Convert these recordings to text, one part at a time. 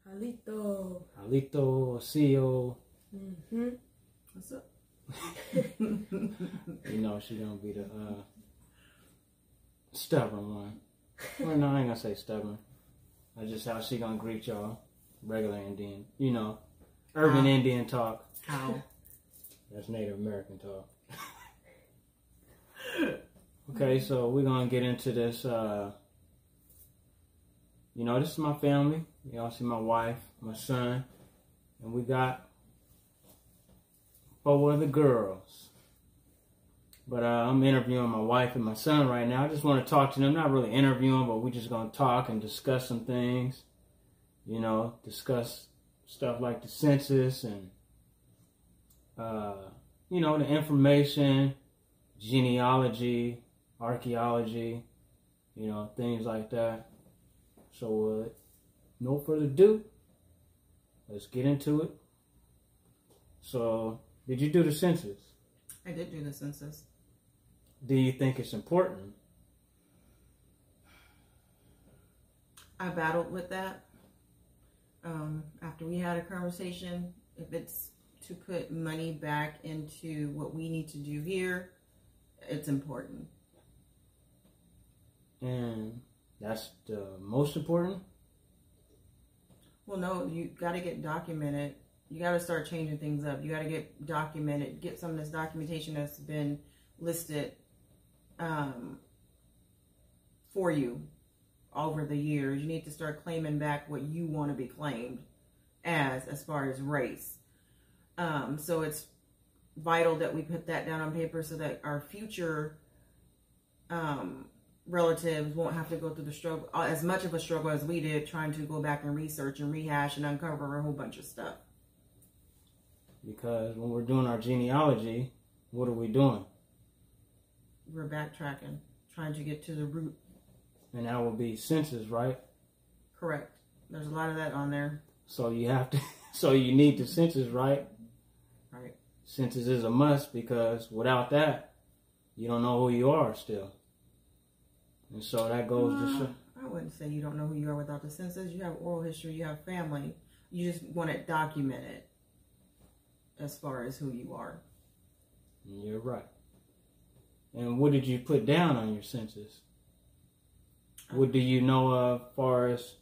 Halito. Halito, CEO. What's up? You know she's gonna be the stubborn one. Well, no, I ain't gonna say stubborn. That's just how she gonna greet y'all. Regular Indian. You know, urban Indian talk. How? That's Native American talk. Okay, so we're gonna get into this. You know, this is my family. Y'all see my wife, my son, and we got 4 other girls. But I'm interviewing my wife and my son right now. I just want to talk to them. Not really interviewing, but we're just going to talk and discuss some things. You know, discuss stuff like the census and, you know, the information, genealogy, archaeology, you know, things like that. So, no further ado, let's get into it. So, did you do the census? I did do the census. Do you think it's important? I battled with that. After we had a conversation, if it's to put money back into what we need to do here, it's important. And that's the most important? Well, no, you got to get documented. You got to start changing things up. You got to get documented, get some of this documentation that's been listed for you over the years. You need to start claiming back what you want to be claimed as far as race. So it's vital that we put that down on paper so that our future relatives won't have to go through the struggle, as much of a struggle as we did, trying to go back and research and rehash and uncover a whole bunch of stuff. Because when we're doing our genealogy, what are we doing? We're backtracking, trying to get to the root. And that will be census, right? Correct. There's a lot of that on there. So you have to, so you need the census, right? Right. Census is a must because without that, you don't know who you are still. And so that goes to show. I wouldn't say you don't know who you are without the census. You have oral history, you have family. You just want it documented as far as who you are. You're right. And what did you put down on your census? What do you know of as far as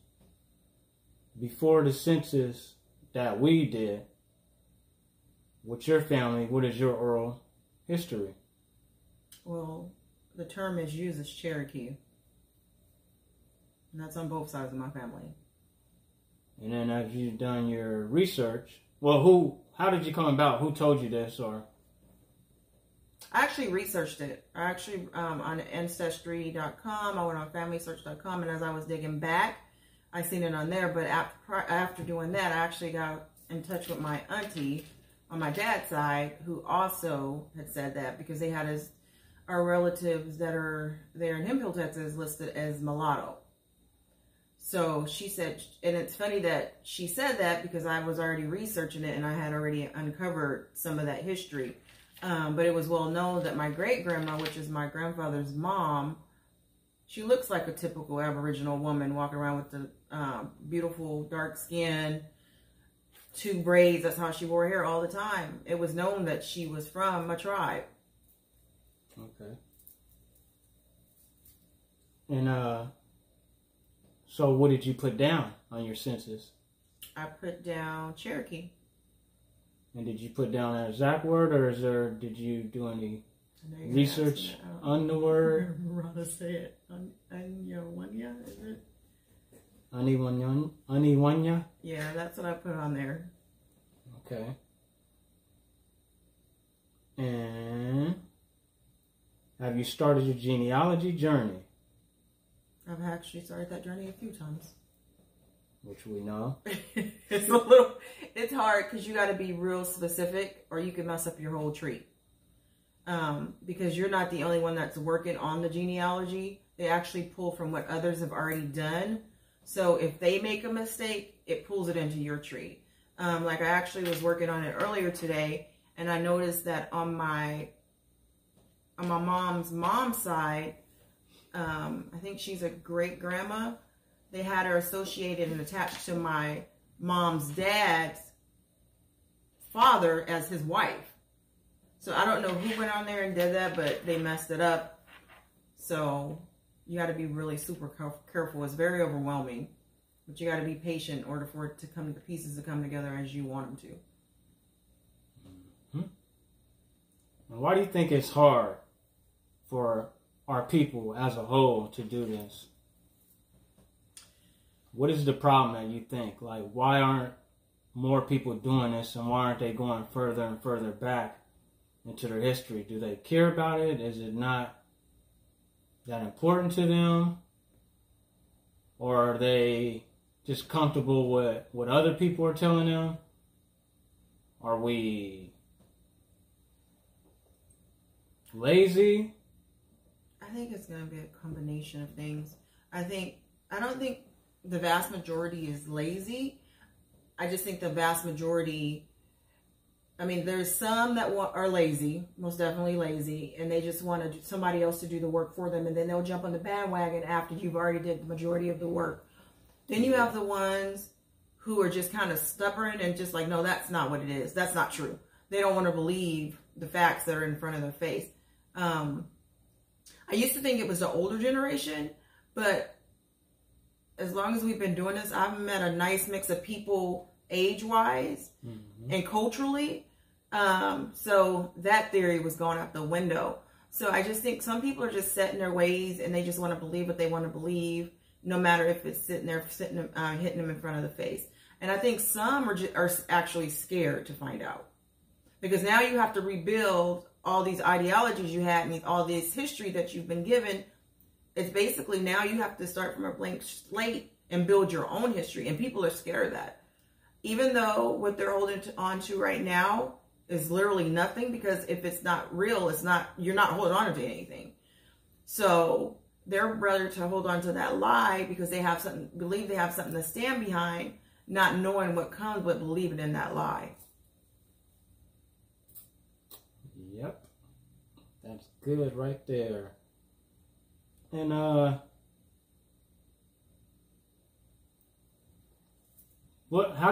before the census that we did with your family? What is your oral history? Well, the term is used as Cherokee. And that's on both sides of my family. And then as you've done your research, well, how did you come about? Who told you this? Or I actually researched it. I actually, on Ancestry.com, I went on FamilySearch.com, and as I was digging back, I seen it on there. But after doing that, I actually got in touch with my auntie on my dad's side, who also had said that, because they had our relatives that are there in Hemphill, Texas, listed as mulatto. So she said, and it's funny that she said that because I was already researching it and I had already uncovered some of that history. But it was well known that my great-grandma, which is my grandfather's mom, she looks like a typical Aboriginal woman walking around with the beautiful dark skin, 2 braids. That's how she wore hair all the time. It was known that she was from a tribe. okay. And so what did you put down on your census? I put down Cherokee. And did you put down an exact word, or did you do any research on the word? I don't remember how to say it. Aniwanya, is it? Aniwanya? Yeah, that's what I put on there. Okay. And have you started your genealogy journey? I've actually started that journey a few times. Which we know. It's hard because you got to be real specific or you can mess up your whole tree. Because you're not the only one that's working on the genealogy. They actually pull from what others have already done. So if they make a mistake, it pulls it into your tree. Like I actually was working on it earlier today, and I noticed that on my mom's side, I think she's a great grandma. They had her associated and attached to my mom's dad's father as his wife. So I don't know who went on there and did that, but they messed it up. So you got to be really super careful. It's very overwhelming, but you got to be patient in order for it to come, the pieces to come together as you want them to. Why do you think it's hard for our people as a whole to do this? What is the problem that you think? Like, why aren't more people doing this, and why aren't they going further and further back into their history? Do they care about it? Is it not that important to them? Or are they just comfortable with what other people are telling them? Are we lazy? I think it's going to be a combination of things. I don't think the vast majority is lazy. I just think the vast majority, I mean, there's some that are lazy, most definitely lazy, and they just want somebody else to do the work for them, and then they'll jump on the bandwagon after you've already did the majority of the work. Then you have the ones who are just kind of stubborn and just like, no, that's not what it is. That's not true. They don't want to believe the facts that are in front of their face. I used to think it was the older generation, but as long as we've been doing this, I've met a nice mix of people age-wise and culturally. So that theory was going out the window. So I just think some people are just set in their ways and they just want to believe what they want to believe, no matter if it's hitting them in front of the face. And I think some are actually scared to find out. Because now you have to rebuild all these ideologies you had and all this history that you've been given. It's basically now you have to start from a blank slate and build your own history. And people are scared of that. Even though what they're holding on to right now is literally nothing, because if it's not real, you're not holding on to anything. So they're rather to hold on to that lie because they believe they have something to stand behind, not knowing what comes with believing in that lie. Yep. That's good right there. And how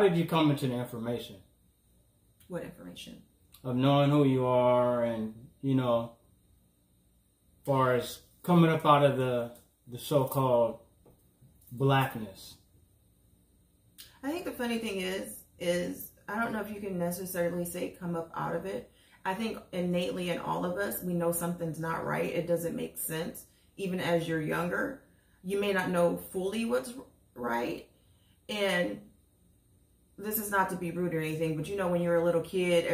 did you come into the information? What information? Of knowing who you are and, as far as coming up out of the so-called blackness. I think the funny thing is I don't know if you can necessarily say come up out of it. I think innately in all of us, we know something's not right. It doesn't make sense. Even as you're younger, you may not know fully what's right. And this is not to be rude or anything, but when you're a little kid,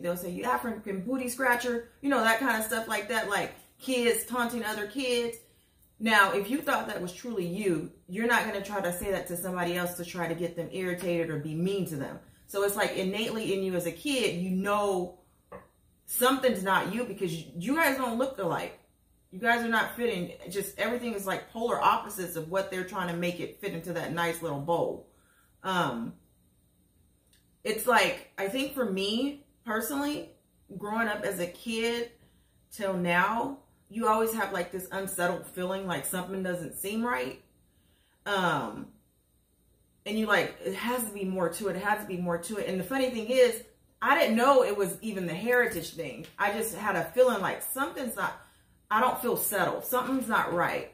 they'll say, you African booty scratcher, that kind of stuff like that, like kids taunting other kids. Now, if you thought that was truly you're not going to try to say that to somebody else to try to get them irritated or be mean to them. So it's like innately in you as a kid, something's not you because you guys don't look alike. You guys are not fitting. Just everything is like polar opposites of what they're trying to make it fit into that nice little bowl. It's like, I think for me personally, growing up as a kid till now, you always have like this unsettled feeling like something doesn't seem right. And you like, it has to be more to it. It has to be more to it. And the funny thing is, I didn't know it was even the heritage thing. I just had a feeling like I don't feel settled. Something's not right.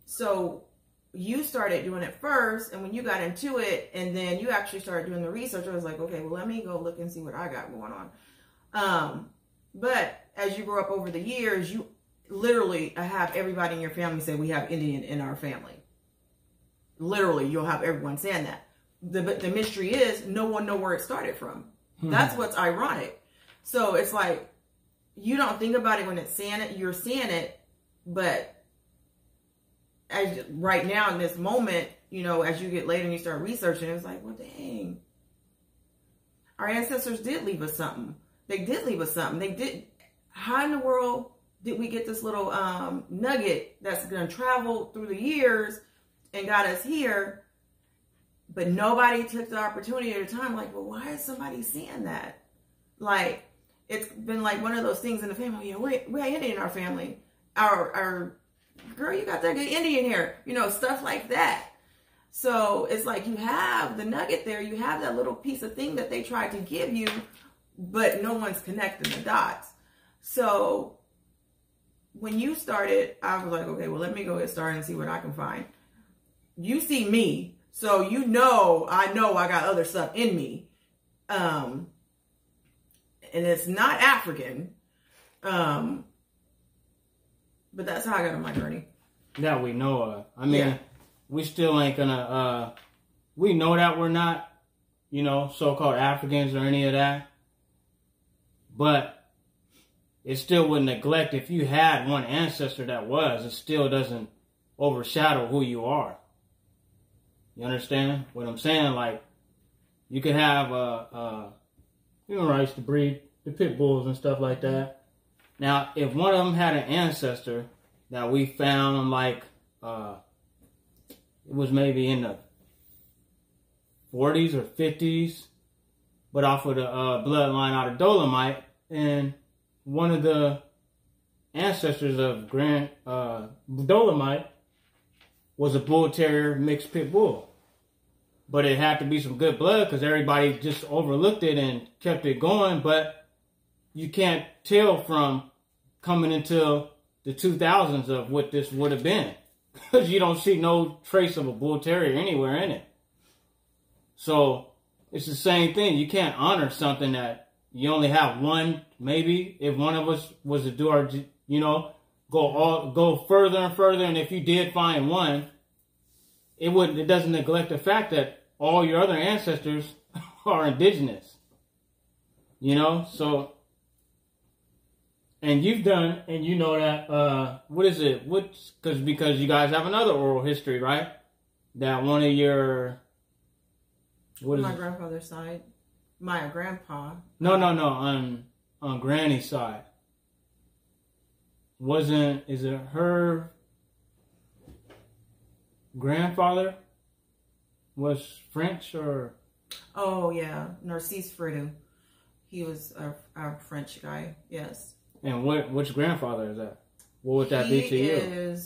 So you started doing it first, and when you got into it, and then you actually started doing the research, I was like, okay, well, let me go look and see what I got going on. But as you grow up over the years, you literally have everybody in your family say, we have Indian in our family. Literally, you'll have everyone saying that. The mystery is no one know where it started from. That's what's ironic. So it's like, you don't think about it when it's saying it, you're seeing it, but right now in this moment, as you get later and you start researching, it's like, well, dang, our ancestors did leave us something. They did leave us something. They did. How in the world did we get this little nugget that's going to travel through the years and got us here? But nobody took the opportunity at a time. Like, well, why is somebody saying that? Like, it's been like one of those things in the family. We have Indian in our family. Our girl, you got that good Indian here. Stuff like that. So it's like you have the nugget there, you have that little piece of thing that they tried to give you, but no one's connecting the dots. So when you started, I was like, okay, well, let me go get started and see what I can find. You see me, so I know I got other stuff in me. And it's not African. But that's how I got on my journey. That we know of. I mean, we still ain't gonna, we know that we're not, so-called Africans or any of that. But it still would neglect, if you had one ancestor that was, it still doesn't overshadow who you are. You understand what I'm saying? Like, you could have, rights to breed the pit bulls and stuff like that. Now, if one of them had an ancestor that we found, like, it was maybe in the 40s or 50s, but off of the bloodline out of Dolomite, and one of the ancestors of Grand Dolomite was a bull terrier mixed pit bull. But it had to be some good blood because everybody just overlooked it and kept it going. But you can't tell from coming into the 2000s of what this would have been, because you don't see no trace of a bull terrier anywhere in it. So it's the same thing. You can't honor something that you only have one. Maybe if one of us was to do our, go further and further, and if you did find one, it doesn't neglect the fact that all your other ancestors are indigenous. So, and you've done, and you know that, what is it? Because you guys have another oral history, right? That one of your, my grandfather's side, my grandpa. No, on Granny's side. Is it her grandfather was French or? Oh yeah, Narcisse Fredo. He was a French guy. Yes. And which grandfather is that? What would that be to you?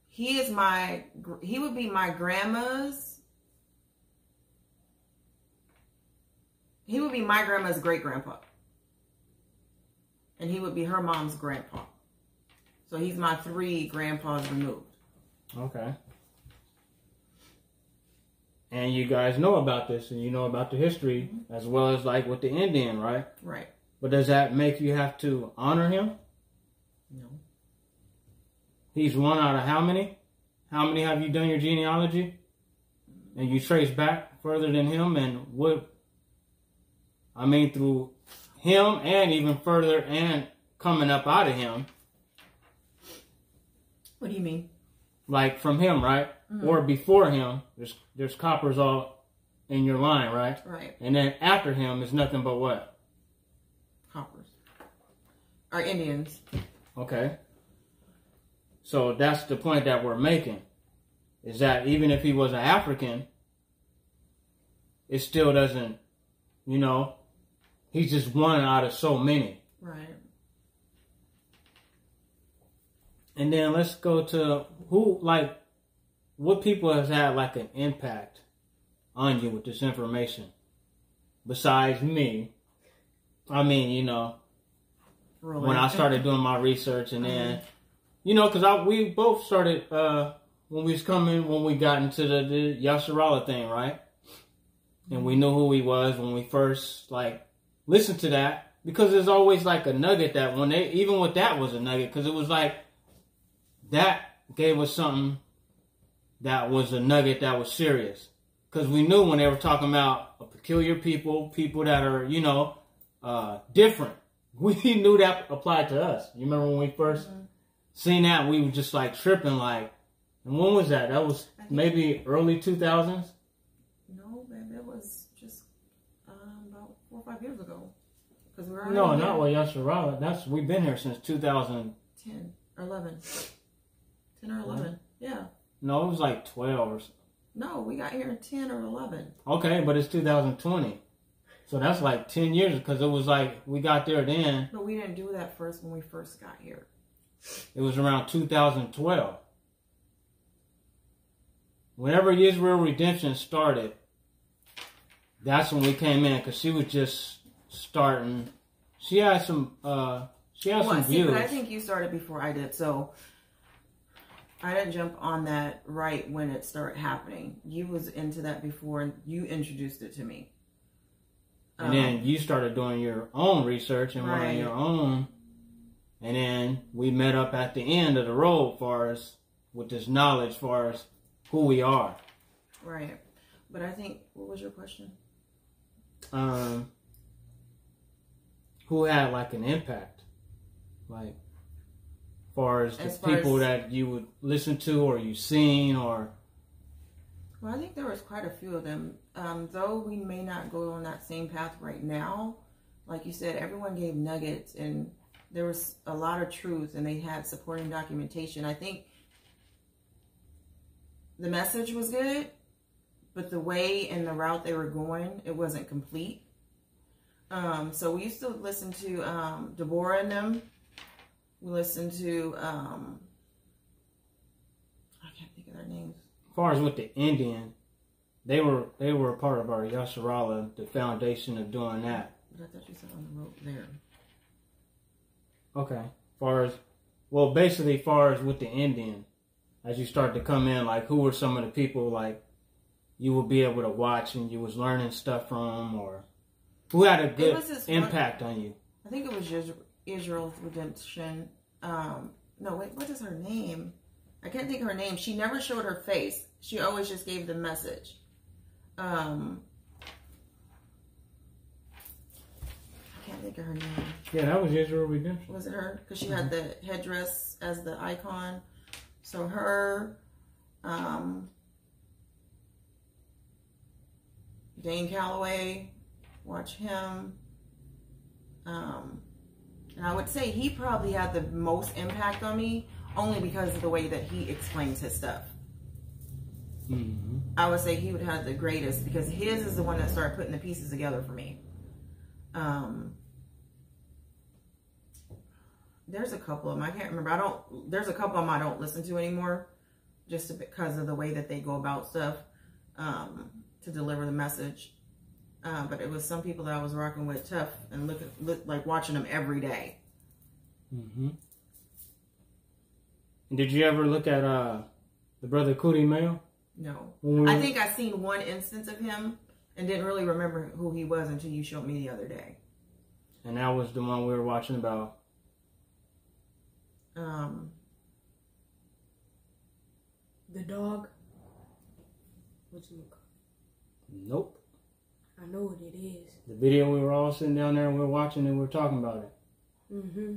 He would be my grandma's. He would be my grandma's great grandpa. And he would be her mom's grandpa. So he's my 3 grandpas removed. Okay. And you guys know about this, and you know about the history, as well as like with the Indian, right? Right. But does that make you have to honor him? No. He's one out of how many? How many have you done your genealogy? And you trace back further than him, and through him and even further and coming up out of him. What do you mean? Like from him, right? Mm-hmm. Or before him, there's coppers all in your line, right? Right. And then after him is nothing but what? Coppers. Or Indians. Okay. So that's the point that we're making. Is that even if he was an African, it still doesn't, he's just one out of so many. Right. And then let's go to what people has had like an impact on you with this information besides me. When I started doing my research, and then, because we both started when we got into the Yasharala thing, right? And we knew who he was when we first listened to that, because there's always like a nugget that even with that was a nugget, because it was like that gave us something that was a nugget that was serious, because we knew when they were talking about a peculiar people that are different, we knew that applied to us. You remember when we first seen that, we were just like tripping, like, and when was that? That was maybe early 2000s. No, man, it was just about 4 or 5 years ago. Because we're not with Yasharala. We've been here since 2010 or 11. 10 or 11, yeah. No, it was like 12 or something. No, we got here in 10 or 11. Okay, but it's 2020. So that's like 10 years, because it was like we got there then. But we didn't do that first when we first got here. it was around 2012. Whenever Israel Redemption started, that's when we came in, because she was just starting. She had some views. But I think you started before I did, so I didn't jump on that right when it started happening. You was into that before, and you introduced it to me. And then you started doing your own research and running your own. And then we met up at the end of the road with this knowledge far as who we are. Right. But I think, what was your question? Who had like an impact? Like, far as the people that you would listen to or you seen or... Well, I think there was quite a few of them. Though we may not go on that same path right now, like you said, everyone gave nuggets and there was a lot of truth and they had supporting documentation. I think the message was good, but the way and the route they were going, it wasn't complete. So we used to listen to Deborah and them. We listened to, I can't think of their names. As far as with the Indian, they were a part of our Yasharala, the foundation of doing that. But I thought you said on the road there. Okay. Basically far as with the Indian, as you start to come in, like who were some of the people like you would be able to watch and you was learning stuff from, or who had a good impact on you? I think it was Israel's Redemption. No, wait, what is her name? I can't think of her name. She never showed her face. She always just gave the message. I can't think of her name. Yeah, that was Israel Redemption. Was it her? Because she had the headdress as the icon. So her, Dane Calloway, watch him. And I would say he probably had the most impact on me only because of the way that he explains his stuff. Mm-hmm. I would say he would have the greatest because his is the one that started putting the pieces together for me. There's a couple of them. I can't remember. There's a couple of them I don't listen to anymore just because of the way that they go about stuff to deliver the message. But it was some people that I was rocking with tough and like watching them every day. Mm-hmm. Did you ever look at the brother Cootie Mayo? No. I think I seen one instance of him and didn't really remember who he was until you showed me the other day. And that was the one we were watching about. The dog. What's it called? Nope. I know what it is. The video we were all sitting down there and we were watching and we were talking about it. Mm-hmm.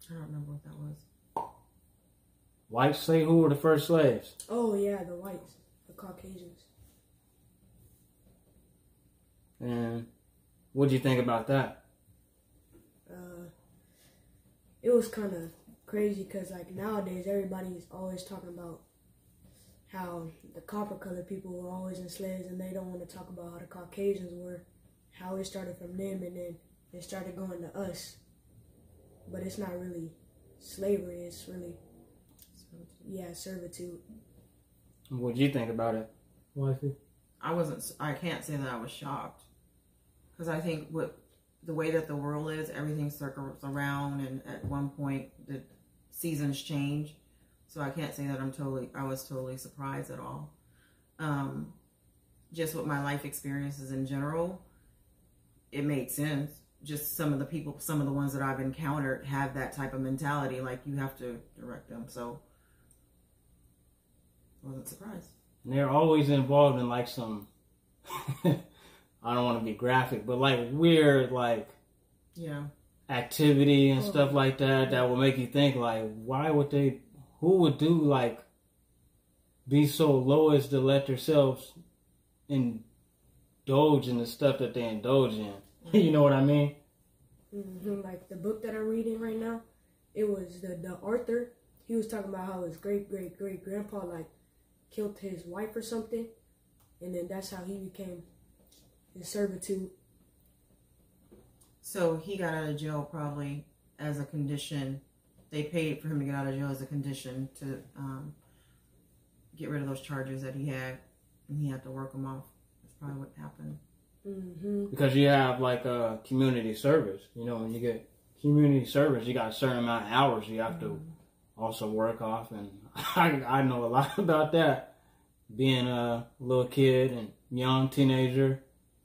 I don't remember what that was. Whites say who were the first slaves? Oh yeah, the whites, the Caucasians. And what'd you think about that? It was kind of crazy because like nowadays everybody's always talking about how the copper colored people were always enslaved and they don't want to talk about how the Caucasians were, how it started from them and then it started going to us. But it's not really slavery, it's really, servitude. What'd you think about it, wifey? I can't say that I was shocked. Because I think the way that the world is, everything circles around and at one point the seasons change. So I can't say that I was totally surprised at all. Just with my life experiences in general, it made sense. Just some of the ones that I've encountered have that type of mentality, like you have to direct them. So I wasn't surprised. And they're always involved in like some, I don't want to be graphic, but like weird, like activity and stuff like that will make you think like, who would do like, be so low as to let themselves indulge in the stuff that they indulge in. You know what I mean? Mm-hmm. Like the book that I'm reading right now, it was the author. He was talking about how his great grandpa like killed his wife or something, and then that's how he became in servitude. So he got out of jail probably as a condition. They paid for him to get out of jail as a condition to get rid of those charges that he had, and he had to work them off. That's probably what happened. Mm-hmm. Because you have like a community service. You know, when you get community service, you got a certain amount of hours you have to also work off. And I know a lot about that. Being a little kid and young teenager,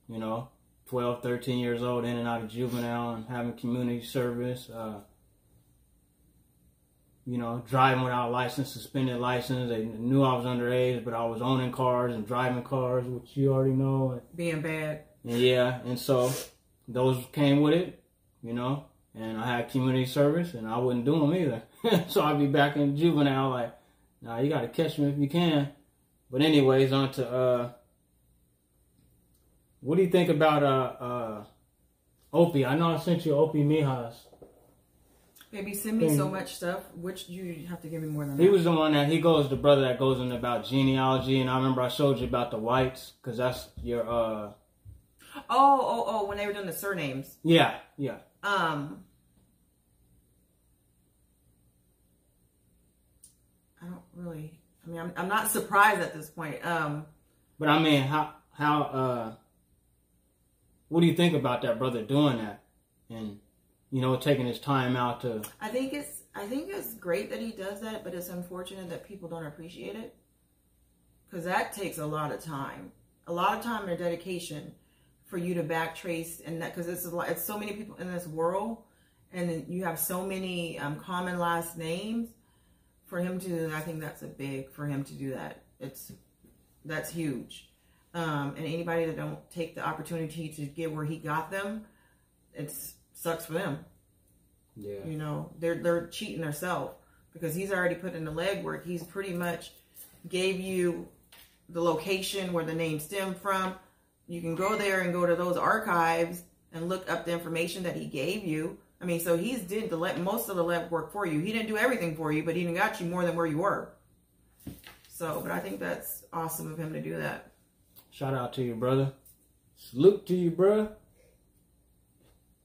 you know, 12, 13 years old, in and out of juvenile, and having community service, you know, driving without a license, suspended license. They knew I was underage, but I was owning cars and driving cars, which you already know. Being bad. And yeah, and so those came with it, you know, and I had community service, and I wouldn't do them either. So I'd be back in juvenile like, nah, you got to catch me if you can. But anyways, on to, what do you think about Opie? I know I sent you Opie Mijas. Baby, send me so much stuff. Which you have to give me more than that. He was the one the brother that goes in about genealogy, and I remember I showed you about the whites, because that's your, when they were doing the surnames. Yeah. I don't really, I mean, I'm not surprised at this point. But I mean, how, what do you think about that brother doing that? And, you know, taking his time out to... I think it's great that he does that, but it's unfortunate that people don't appreciate it. Because that takes a lot of time. A lot of time and dedication for you to backtrace, and that, because it's so many people in this world, and you have so many common last names. For him to, I think that's for him to do that. That's huge. And anybody that don't take the opportunity to get where he got them, it sucks for them. Yeah. You know, they're cheating themselves, because he's already put in the legwork. He's pretty much gave you the location where the name stemmed from. You can go there and go to those archives and look up the information that he gave you. I mean, so he's did most of the legwork for you. He didn't do everything for you, but he got you more than where you were. So, but I think that's awesome of him to do that. Shout out to you, brother. Salute to you, bro.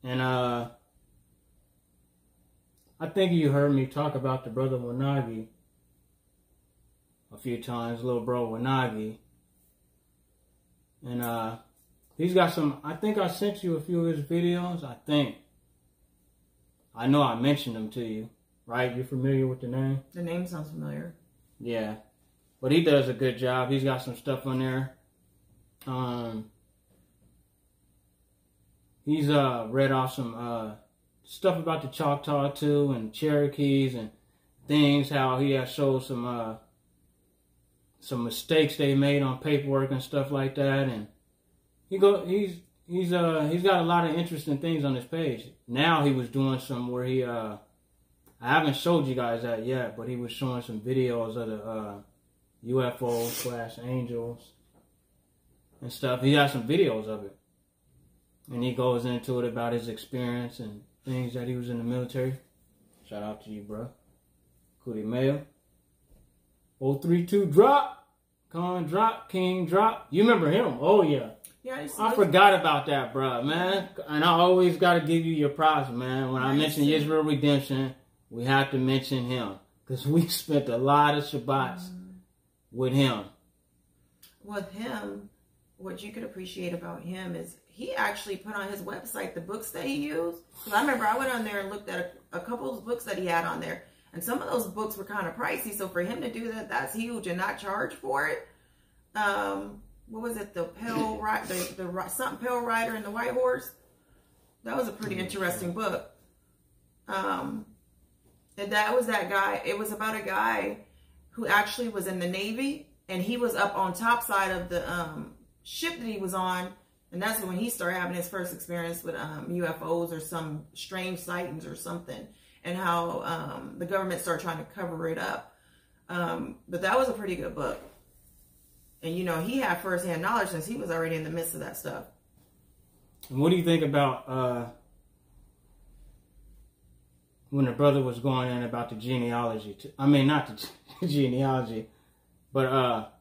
And I think you heard me talk about the brother Wanagi a few times, little bro Wanagi. And he's got some, I think I sent you a few of his videos, I think. I know I mentioned them to you, right? You're familiar with the name? The name sounds familiar. Yeah. But he does a good job. He's got some stuff on there. He's read off some stuff about the Choctaw too, and Cherokees and things, how he has showed some mistakes they made on paperwork and stuff like that. And he's got a lot of interesting things on his page. Now he was doing some where he I haven't showed you guys that yet, but he was showing some videos of the UFO/angels and stuff. He has some videos of it, and he goes into it about his experience and things that he was in the military. Shout out to you, bro. Cootie Mail. 032 drop. Con drop. King drop. You remember him? Oh yeah. Yeah, I forgot about that, bro, man. And I always got to give you your props, man. When I mention Israel Redemption, we have to mention him, because we spent a lot of Shabbats with him. With him, what you could appreciate about him is he actually put on his website the books that he used. Because I remember I went on there and looked at a couple of books that he had on there. And some of those books were kind of pricey. So for him to do that, that's huge, and not charge for it. What was it? The Pale something Pale Rider and the White Horse. That was a pretty interesting book. And that was that guy. It was about a guy who actually was in the Navy, and he was up on top side of the ship that he was on, and that's when he started having his first experience with UFOs or some strange sightings or something, and how the government started trying to cover it up. But that was a pretty good book. And, you know, he had firsthand knowledge since he was already in the midst of that stuff. And what do you think about when the brother was going in about the genealogy? I mean, not the genealogy, but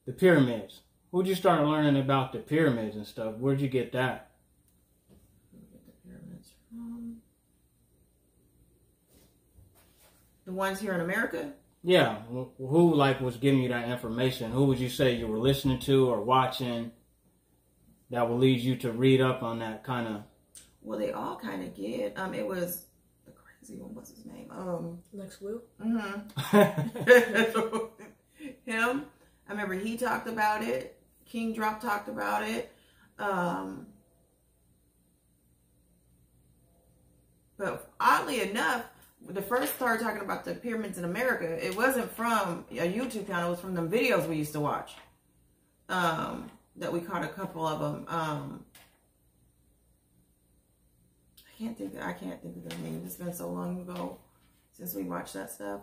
the pyramids. Who'd you start learning about the pyramids and stuff? Where'd you get that? Where'd you get the pyramids from? The ones here in America? Yeah. Who, like, was giving you that information? Who would you say you were listening to or watching that will lead you to read up on that kind of... Well, they all kind of get. It was the crazy one. What's his name? Lex Will? Mm-hmm. Him. I remember he talked about it. King Drop talked about it. But oddly enough, when they first started talking about the pyramids in America, it wasn't from a YouTube channel. It was from the videos we used to watch. That we caught a couple of them. I can't think of their names. It's been so long ago since we watched that stuff.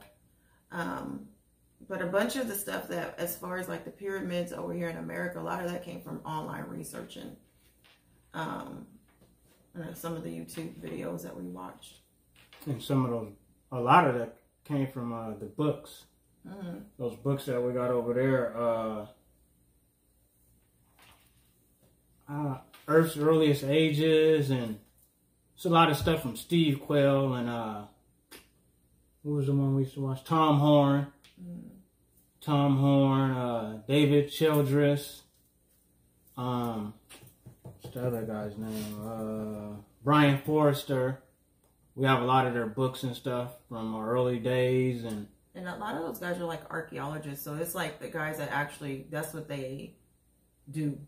But a bunch of the stuff that, as far as like the pyramids over here in America, a lot of that came from online research and some of the YouTube videos that we watched. And a lot of that came from the books. Mm-hmm. Those books that we got over there. Earth's Earliest Ages, and it's a lot of stuff from Steve Quayle and who was the one we used to watch? Tom Horn. Mm. Tom Horn, David Childress. What's the other guy's name? Brian Forrester. We have a lot of their books and stuff from our early days, and a lot of those guys are like archaeologists, so it's like the guys that actually, that's what they do.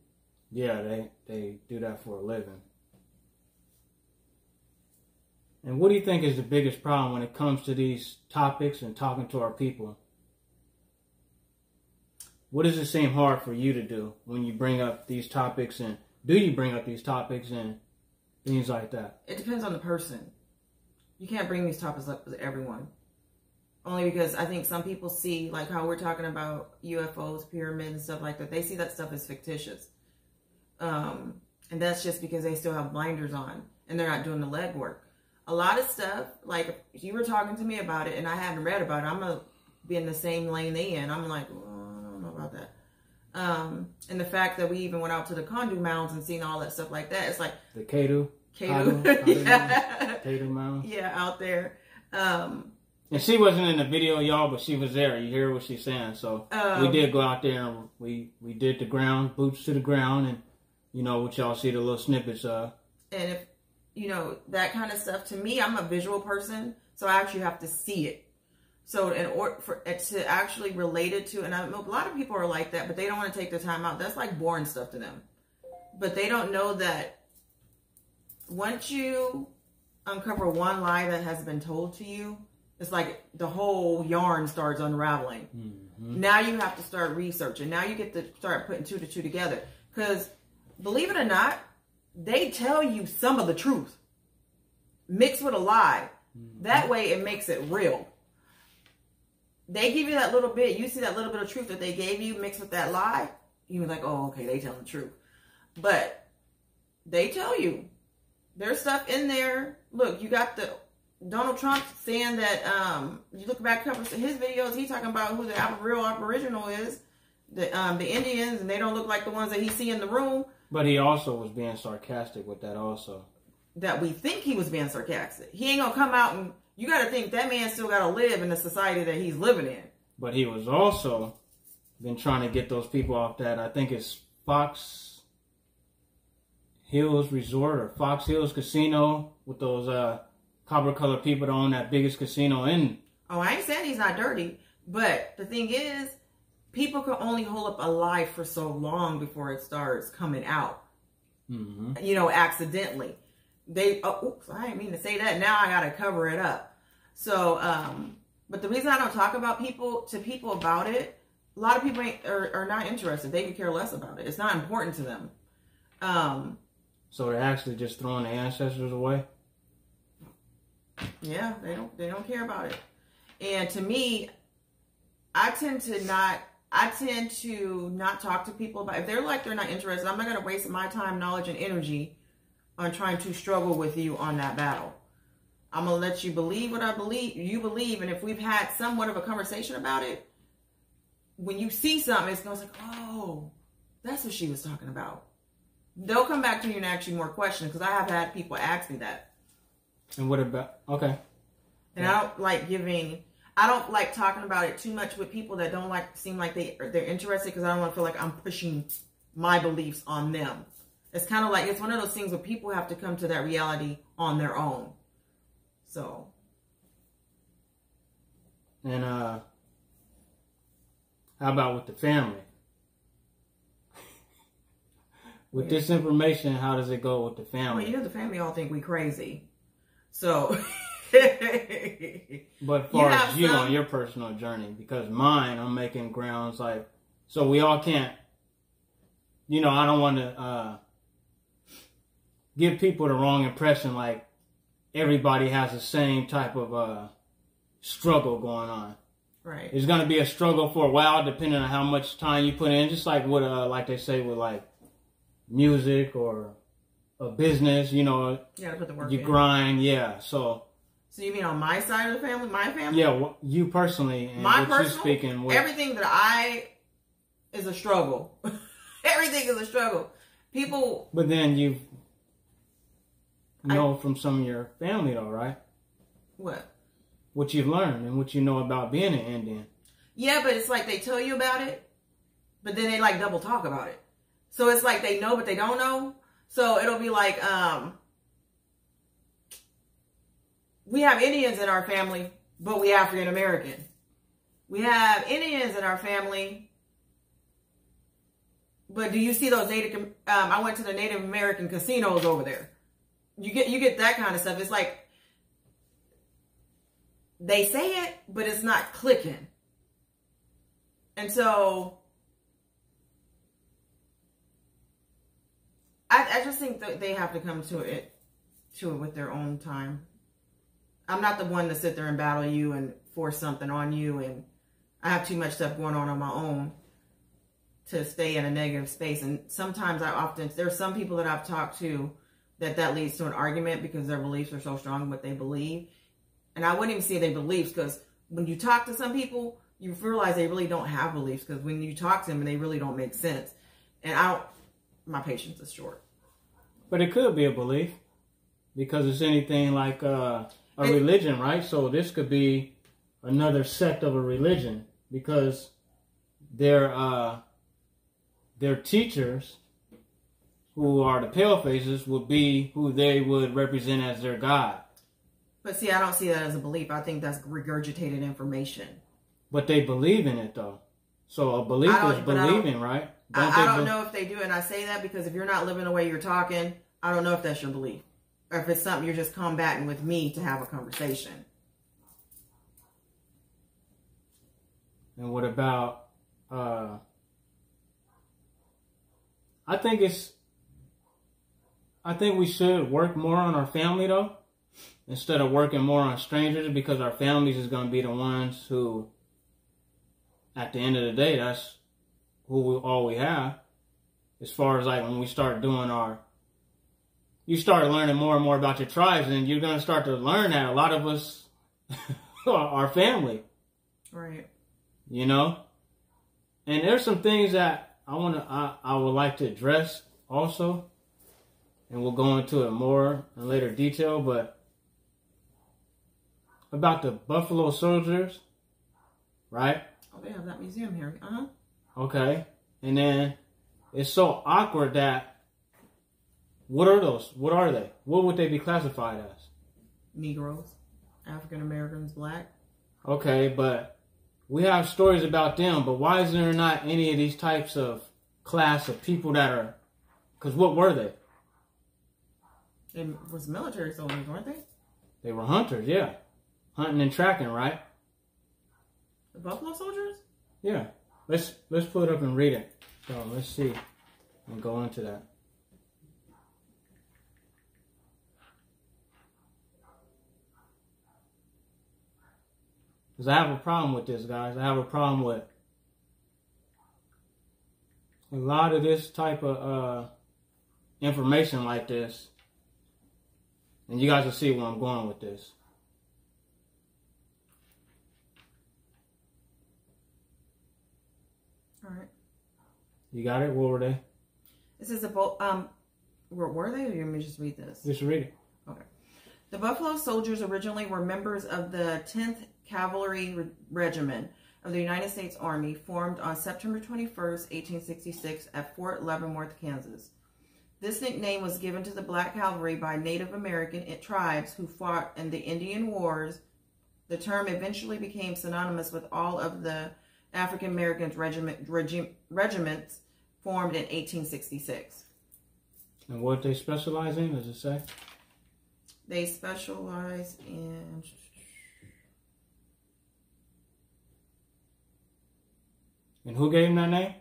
Yeah, they do that for a living. And what do you think is the biggest problem when it comes to these topics and talking to our people? What does it seem hard for you to do when you bring up these topics, and do you bring up these topics and things like that? It depends on the person. You can't bring these topics up with everyone. Only because I think some people see, like how we're talking about UFOs, pyramids, and stuff like that. They see that stuff as fictitious. And that's just because they still have blinders on and they're not doing the legwork. A lot of stuff, like if you were talking to me about it and I hadn't read about it, I'm going to be in the same lane they in. I'm like, well, I don't know about that. And the fact that we even went out to the Kondu Mounds and seen all that stuff like that, it's like... The Kadu? Yeah. Kadu Mound? Yeah, out there. And she wasn't in the video, y'all, but she was there. You hear what she's saying. So we did go out there and we did the ground, boots to the ground, and you know what y'all see the little snippets of. And if, you know, that kind of stuff, to me, I'm a visual person, so I actually have to see it. So in order for it to actually relate it to, and I know a lot of people are like that, but they don't want to take the time out. That's like boring stuff to them. But they don't know that once you uncover one lie that has been told to you, it's like the whole yarn starts unraveling. Mm-hmm. Now you have to start researching. Now you get to start putting two to two together. Because believe it or not, they tell you some of the truth mixed with a lie. Mm-hmm. That way it makes it real. They give you that little bit. You see that little bit of truth that they gave you mixed with that lie. You're like, oh, okay, they telling the truth. But they tell you. There's stuff in there. Look, you got the Donald Trump saying that, you look back a couple of his videos, he's talking about who the real Aboriginal is, the Indians, and they don't look like the ones that he see in the room. But he also was being sarcastic with that also. That we think he was being sarcastic. He ain't gonna come out and, you gotta think that man still gotta live in the society that he's living in. But he was also been trying to get those people off that, I think it's Fox Hills Resort or Fox Hills Casino with those, copper-colored people that own that biggest casino in. Oh, I ain't saying he's not dirty, but the thing is, people can only hold up a lie for so long before it starts coming out. Mm-hmm. You know, accidentally. Oops, I didn't mean to say that. Now I gotta cover it up. So, but the reason I don't talk about people about it, a lot of people are not interested. They could care less about it. It's not important to them. So they're actually just throwing the ancestors away? Yeah, they don't care about it. And to me, I tend to not talk to people about, if they're like they're not interested, I'm not going to waste my time, knowledge, and energy on trying to struggle with you on that battle. I'm going to let you believe what you believe, and if we've had somewhat of a conversation about it, when you see something, it's going to be like, oh, that's what she was talking about. They'll come back to you and ask you more questions, because I have had people ask me that. And what about, okay. And yeah. I don't like giving, I don't like talking about it too much with people that don't seem like they're interested, because I don't want to feel like I'm pushing my beliefs on them. It's kind of like, it's one of those things where people have to come to that reality on their own. So. And how about with the family? With this information, how does it go with the family? Well, the family all think we crazy. So. But as far as you on your personal journey, because mine, I'm making grounds like, so we all can't, I don't want to give people the wrong impression like everybody has the same type of struggle going on. Right. It's going to be a struggle for a while, depending on how much time you put in, just like what, like they say with like music or a business, you gotta put the work in. Grind, yeah. So you mean on my side of the family, my family? Yeah, well, you personally, and my what personal, you speaking with. Everything that is a struggle. Everything is a struggle. People. But then you know from some of your family, though, right? What? What you've learned and what you know about being an Indian. Yeah, but it's like they tell you about it, but then they like double talk about it. So it's like they know, but they don't know. So it'll be like, we have Indians in our family, but we African American. We have Indians in our family, but do you see those Native? I went to the Native American casinos over there. You get that kind of stuff. It's like they say it, but it's not clicking. And so I just think that they have to come to it with their own time. I'm not the one to sit there and battle you and force something on you, and I have too much stuff going on my own to stay in a negative space. And sometimes there's some people that I've talked to that leads to an argument because their beliefs are so strong in what they believe. And I wouldn't even say they beliefs, because when you talk to some people, you realize they really don't have beliefs, because when you talk to them, they really don't make sense. And my patience is short. But it could be a belief, because it's anything like a religion, right? So this could be another sect of a religion, because their teachers, who are the palefaces, would be who they would represent as their God. But see, I don't see that as a belief. I think that's regurgitated information. But they believe in it, though. So a belief is believing, right? I don't know if they do, and I say that because if you're not living the way you're talking, I don't know if that's your belief. Or if it's something you're just combating with me to have a conversation. And what about, I think we should work more on our family, though, instead of working more on strangers, because our families is going to be the ones who, at the end of the day, that's all we have. As far as like when we start doing you start learning more and more about your tribes, and you're going to start to learn that a lot of us are family. Right. And there's some things that I would like to address also, and we'll go into it more in later detail, but about the Buffalo Soldiers, right? Oh, they have that museum here. Uh-huh. Okay. And then it's so awkward that, what are those? What are they? What would they be classified as? Negroes, African Americans, black. Okay, but we have stories about them, but why is there not any of these types of class of people that are, because what were they? It was military soldiers, weren't they? They were hunters, yeah. Hunting and tracking, right? The Buffalo Soldiers? Yeah. Let's pull it up and read it. So let's see and go into that. Because I have a problem with this, guys. I have a problem with a lot of this type of information like this. And you guys will see where I'm going with this. All right. You got it? What were they? This is were they, or you want me to just read this? Just read it. Okay. The Buffalo Soldiers originally were members of the 10th Cavalry Regiment of the United States Army, formed on September 21st, 1866 at Fort Leavenworth, Kansas. This nickname was given to the Black Cavalry by Native American tribes who fought in the Indian Wars. The term eventually became synonymous with all of the African American regiments formed in 1866. And what they specialize in, does it say? They specialize in... And who gave them that name?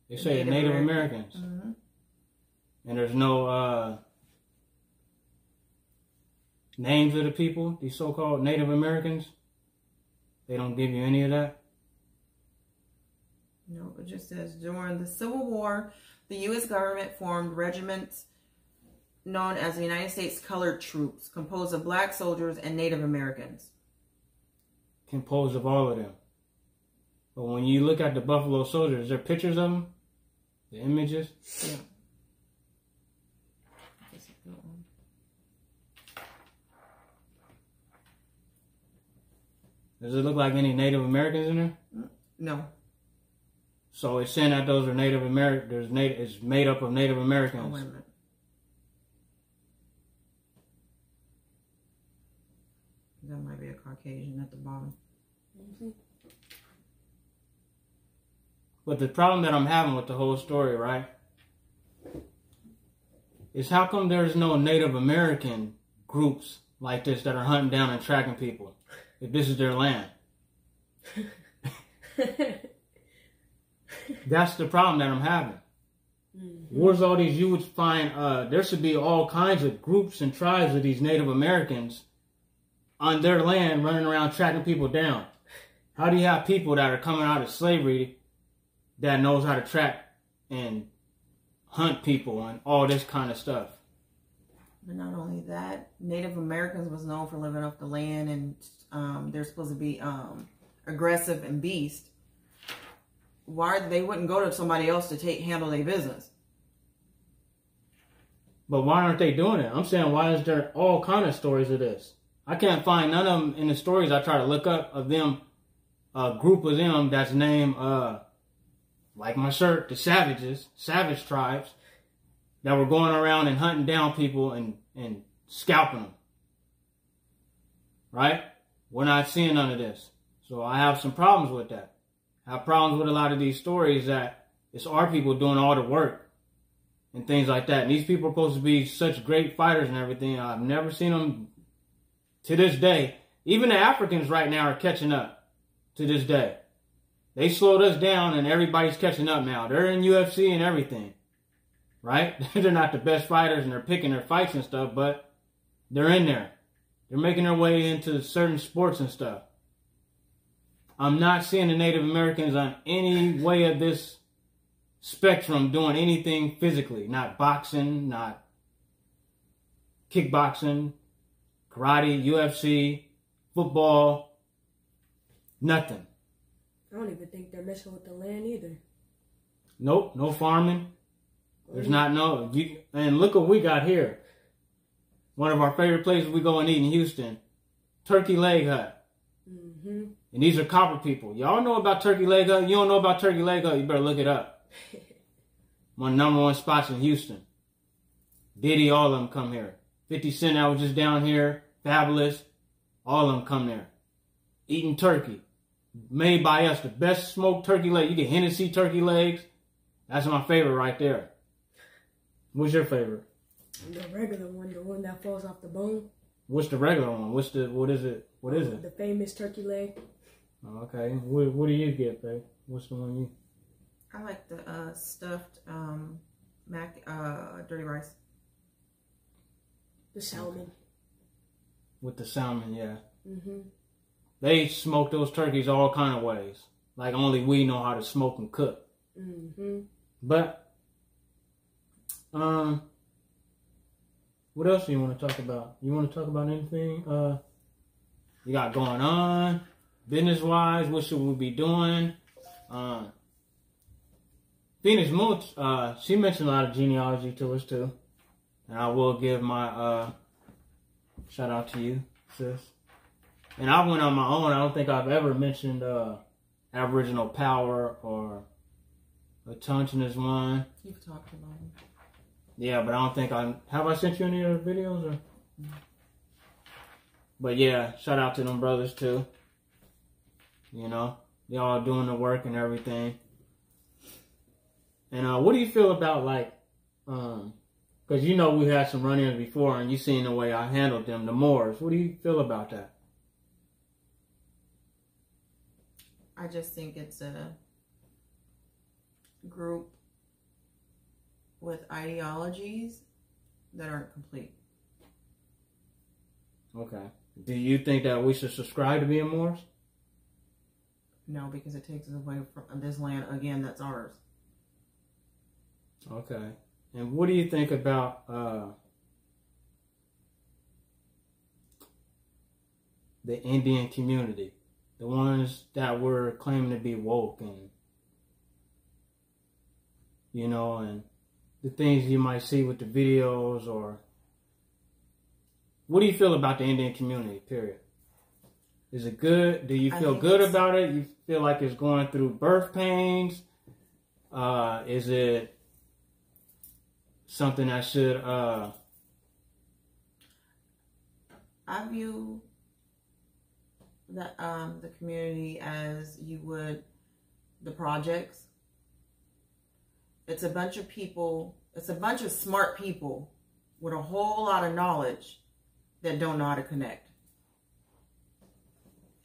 They say Native Americans. Mm-hmm. And there's no names of the people, these so-called Native Americans? They don't give you any of that? No, it just says during the Civil War, the U.S. government formed regiments known as the United States Colored Troops, composed of black soldiers and Native Americans. Composed of all of them. But when you look at the Buffalo Soldiers, is there pictures of them? The images? Yeah. Does it look like any Native Americans in there? No. So it's saying that those are Native Americans. It's made up of Native Americans. Oh, wait a minute. That might be a Caucasian at the bottom. Mm-hmm. But the problem that I'm having with the whole story, right, is how come there's no Native American groups like this that are hunting down and tracking people if this is their land? That's the problem that I'm having. Mm-hmm. Where's all these, you would find, there should be all kinds of groups and tribes of these Native Americans on their land running around tracking people down. How do you have people that are coming out of slavery that knows how to track and hunt people and all this kind of stuff? But not only that, Native Americans was known for living off the land, and they're supposed to be aggressive and beast. Why they wouldn't go to somebody else to handle their business? But why aren't they doing it? I'm saying, why is there all kind of stories of this? I can't find none of them in the stories I try to look up of them, a group of them that's named, like my shirt, the Savages, Savage tribes, that were going around and hunting down people and scalping them. Right? We're not seeing none of this. So I have some problems with that. I have problems with a lot of these stories that it's our people doing all the work and things like that. And these people are supposed to be such great fighters and everything. I've never seen them to this day. Even the Africans right now are catching up to this day. They slowed us down and everybody's catching up now. They're in UFC and everything. Right? They're not the best fighters and they're picking their fights and stuff, but they're in there. They're making their way into certain sports and stuff. I'm not seeing the Native Americans on any way of this spectrum doing anything physically. Not boxing, not kickboxing, karate, UFC, football, nothing. I don't even think they're messing with the land either. Nope, no farming. There's not no... and look what we got here. One of our favorite places we go and eat in Houston. Turkey Leg Hut. Mm-hmm. And these are copper people. Y'all know about Turkey Leg Hut? You don't know about Turkey Leg Hut? You better look it up. One #1 spots in Houston. Diddy, all of them come here. 50 Cent, I was just down here. Fabulous. All of them come there. Eating turkey. Made by us. The best smoked turkey leg. You get Hennessy turkey legs. That's my favorite right there. What's your favorite? The regular one, the one that falls off the bone. What's the regular one? What is it? What is it? The famous turkey leg. Oh, okay. What do you get, babe? What's the one you... I like the stuffed dirty rice. The salmon. Okay. With the salmon, yeah. Mm-hmm. They smoke those turkeys all kind of ways. Like only we know how to smoke and cook. Mm-hmm. But, what else do you want to talk about? You want to talk about anything you got going on? Business-wise, what should we be doing? Phoenix Moon, she mentioned a lot of genealogy to us too. And I will give my shout out to you, sis. And I went on my own. I don't think I've ever mentioned Aboriginal power or Autonomous one. You've talked about them. Yeah, but I don't think have I sent you any other videos? Or? But yeah, shout out to them brothers too. You know, they all doing the work and everything. And what do you feel about like, because you know we had some run-ins before and you seen the way I handled them, the Moors. What do you feel about that? I just think it's a group with ideologies that aren't complete. Okay. Do you think that we should subscribe to being Moors? No, because it takes us away from this land again that's ours. Okay. And what do you think about the Indian community? The ones that were claiming to be woke and, you know, and the things you might see with the videos, or what do you feel about the Indian community, period? Is it good? Do you feel good about it? You feel like it's going through birth pains? Is it something that should... I view that the community as you would the projects. It's a bunch of people, it's a bunch of smart people with a whole lot of knowledge that don't know how to connect.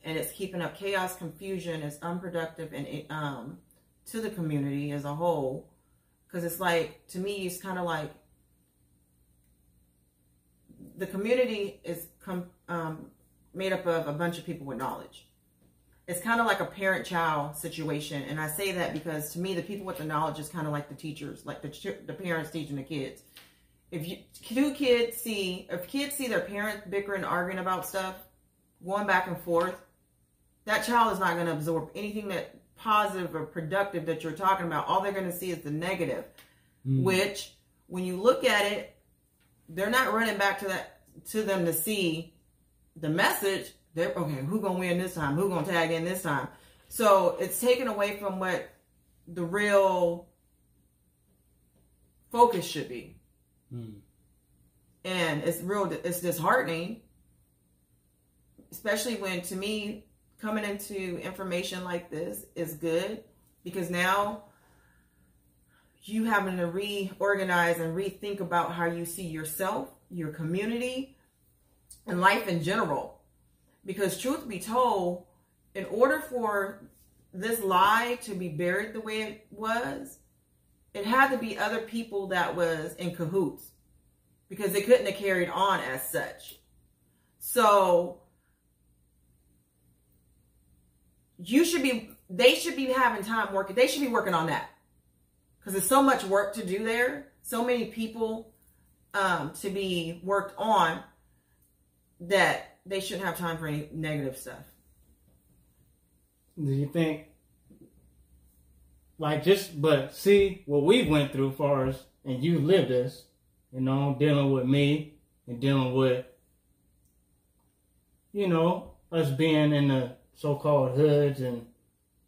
And it's keeping up chaos, confusion. It's unproductive and to the community as a whole. Because it's like, to me, it's kind of like the community is made up of a bunch of people with knowledge. It's kind of like a parent-child situation. And I say that because to me, the people with the knowledge is kind of like the teachers, like the parents teaching the kids. If kids see their parents bickering, arguing about stuff, going back and forth, that child is not going to absorb anything that positive or productive that you're talking about. All they're going to see is the negative, which when you look at it, they're not running back to them to see the message. They're okay. Who's going to win this time? Who's going to tag in this time? So it's taken away from what the real focus should be. And it's disheartening, especially when, to me, coming into information like this is good, because now you having to reorganize and rethink about how you see yourself, your community, and life in general. Because truth be told, in order for this lie to be buried the way it was, it had to be other people that was in cahoots, because they couldn't have carried on as such. So they should be having time working. They should be working on that, because there's so much work to do there. So many people to be worked on that they shouldn't have time for any negative stuff. Do you think, but see what we went through far as, and you lived this, you know, dealing with me and dealing with, you know, us being in the so-called hoods and,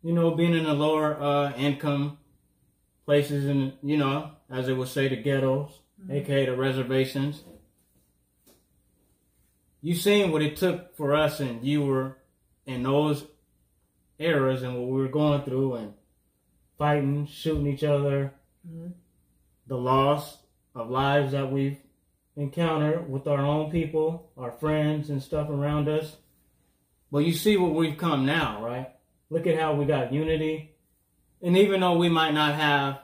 you know, being in the lower income places and, you know, as they would say, the ghettos, aka the reservations. You seen what it took for us, and you were in those eras and what we were going through and fighting, shooting each other, the loss of lives that we've encountered with our own people, our friends and stuff around us. But you see what we've come now, right? Look at how we got unity. And even though we might not have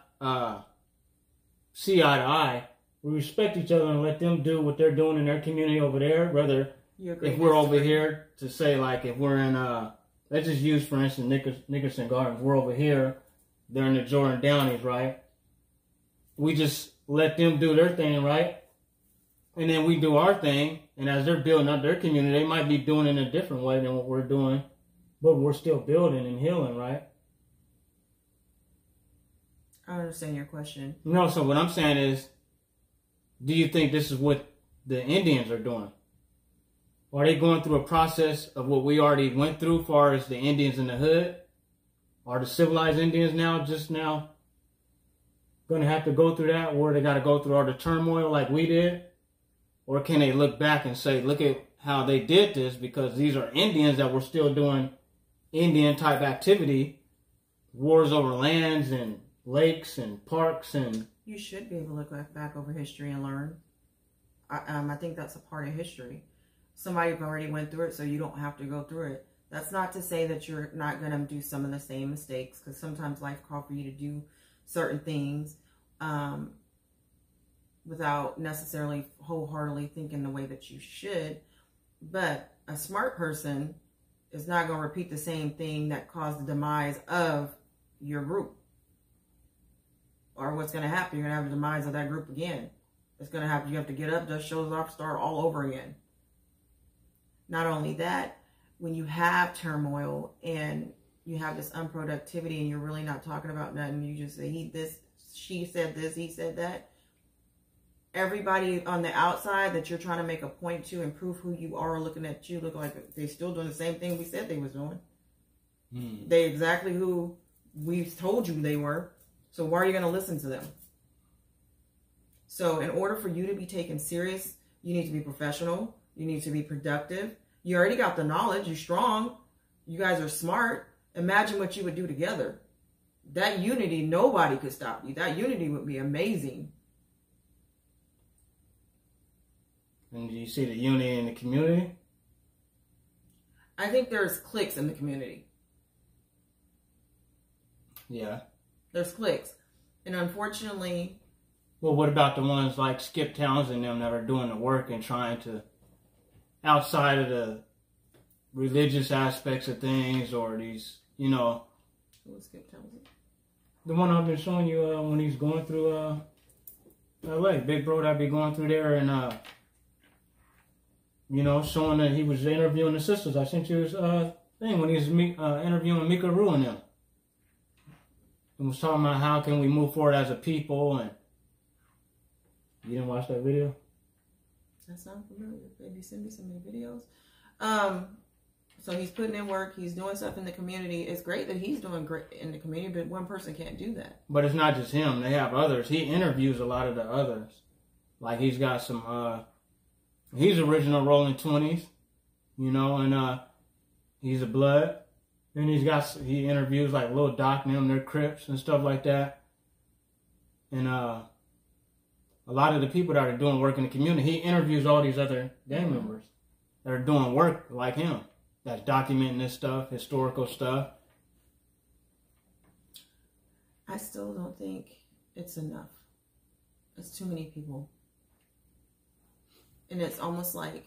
see eye to eye, we respect each other and let them do what they're doing in their community over there. Rather, if we're over here, to say, like, if we're in, let's just use, for instance, Nickerson Gardens. We're over here. They're in the Jordan Downies, right? We just let them do their thing, right? And then we do our thing. And as they're building up their community, they might be doing it in a different way than what we're doing. But we're still building and healing, right? I understand your question. No, so what I'm saying is, do you think this is what the Indians are doing? Are they going through a process of what we already went through as far as the Indians in the hood? Are the civilized Indians just now going to have to go through that, or they got to go through all the turmoil like we did? Or can they look back and say, look at how they did this, because these are Indians that were still doing Indian type activity, wars over lands and lakes and parks. And you should be able to look back over history and learn. I think that's a part of history. Somebody already went through it, so you don't have to go through it. That's not to say that you're not going to do some of the same mistakes, because sometimes life calls for you to do certain things without necessarily wholeheartedly thinking the way that you should. But a smart person is not going to repeat the same thing that caused the demise of your group. Or what's going to happen, you're going to have the demise of that group again. It's going to happen. You have to get up, dust shows off, start all over again. Not only that, when you have turmoil and you have this unproductivity and you're really not talking about nothing, you just say, he this, she said this, he said that. Everybody on the outside that you're trying to make a point to and prove who you are, looking at you, look like they're still doing the same thing we said they was doing. They exactly who we told you they were. So why are you going to listen to them? So in order for you to be taken serious, you need to be professional. You need to be productive. You already got the knowledge. You're strong. You guys are smart. Imagine what you would do together. That unity, nobody could stop you. That unity would be amazing. And do you see the unity in the community? I think there's cliques in the community. Yeah. There's cliques. And unfortunately... Well, what about the ones like Skip Townsend and them that are doing the work and trying to, outside of the religious aspects of things, or these, you know... Who's Skip Townsend? The one I've been showing you when he's going through LA. Big bro that be going through there and, you know, showing that he was interviewing the sisters. I sent you his thing when he was interviewing Mika Rue and them. And was talking about how can we move forward as a people. And you didn't watch that video? That sounds familiar. Maybe send me some of the videos. So he's putting in work. He's doing stuff in the community. It's great that he's doing great in the community, but one person can't do that. But it's not just him. They have others. He interviews a lot of the others. Like he's got some... he's original Rolling 20s, you know, and he's a Blood. And he interviews like Lil Doc and them, their Crips and stuff like that. And a lot of the people that are doing work in the community, he interviews all these other gang members that are doing work like him, that's documenting this stuff, historical stuff. I still don't think it's enough. It's too many people. And it's almost like,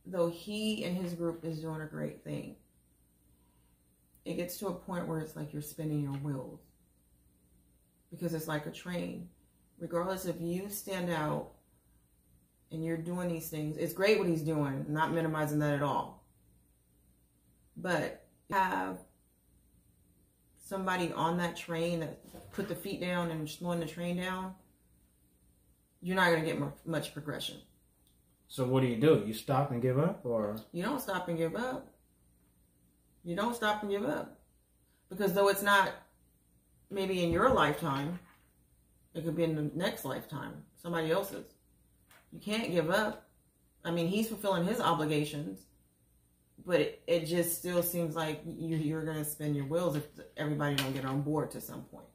though he and his group is doing a great thing, it gets to a point where it's like you're spinning your wheels. Because it's like a train. Regardless if you stand out and you're doing these things, it's great what he's doing. I'm not minimizing that at all. But have somebody on that train that put the feet down and slowing the train down, you're not going to get much progression. So what do? You stop and give up, or? You don't stop and give up. You don't stop and give up. Because though it's not maybe in your lifetime, it could be in the next lifetime, somebody else's. You can't give up. I mean, he's fulfilling his obligations, but it just still seems like you're going to spin your wheels if everybody don't get on board to some point.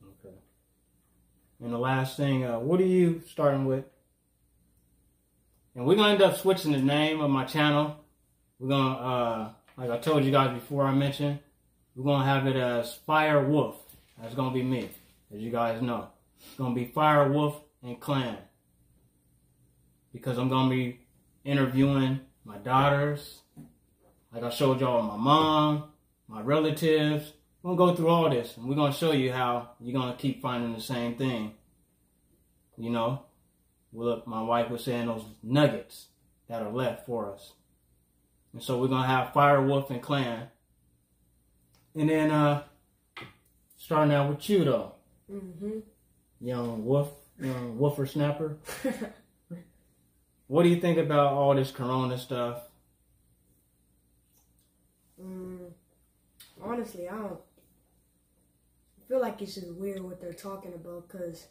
Okay. And the last thing, what are you starting with? And we're going to end up switching the name of my channel. We're going to, like I told you guys before I mentioned, we're going to have it as Fire Wolf. That's going to be me, as you guys know. It's going to be Fire Wolf and Clan. Because I'm going to be interviewing my daughters. Like I showed y'all, my mom, my relatives. We're going to go through all this. And we're going to show you how you're going to keep finding the same thing. You know? Look, my wife was saying those nuggets that are left for us. And so we're going to have Fire Wolf and Clan. And then, starting out with you, though. Mm-hmm. Young Wolf, young Wolfer Snapper. What do you think about all this corona stuff? Honestly, I feel like it's just weird what they're talking about, because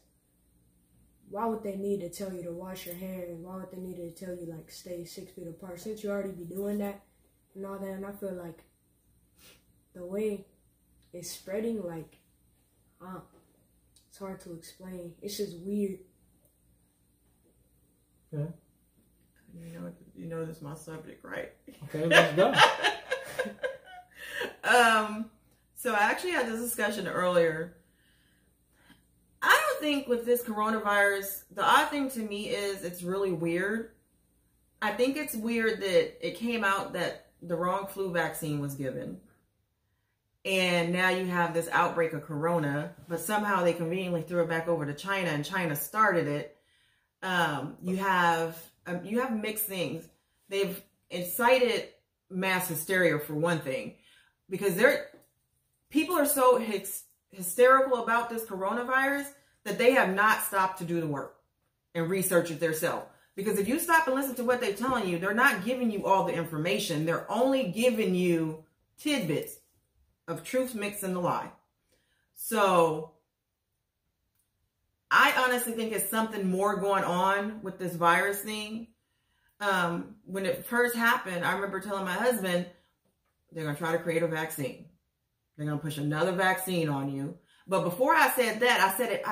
why would they need to tell you to wash your hands? Why would they need to tell you, like, stay 6 feet apart? Since you already be doing that and all that, and I feel like the way it's spreading, like, it's hard to explain. It's just weird. Okay. You know this is my subject, right? Okay, let's go. So I actually had this discussion earlier. I don't think with this coronavirus, the odd thing to me is it's really weird. I think it's weird that it came out that the wrong flu vaccine was given. And now you have this outbreak of corona, but somehow they conveniently threw it back over to China, and China started it. You have mixed things. They've incited mass hysteria for one thing, because people are so hysterical about this coronavirus that they have not stopped to do the work and research it themselves. Because if you stop and listen to what they're telling you, they're not giving you all the information. They're only giving you tidbits of truth mixed in the lie. So I honestly think it's something more going on with this virus thing. When it first happened, I remember telling my husband, they're going to try to create a vaccine. They're going to push another vaccine on you. But before I said that, I said it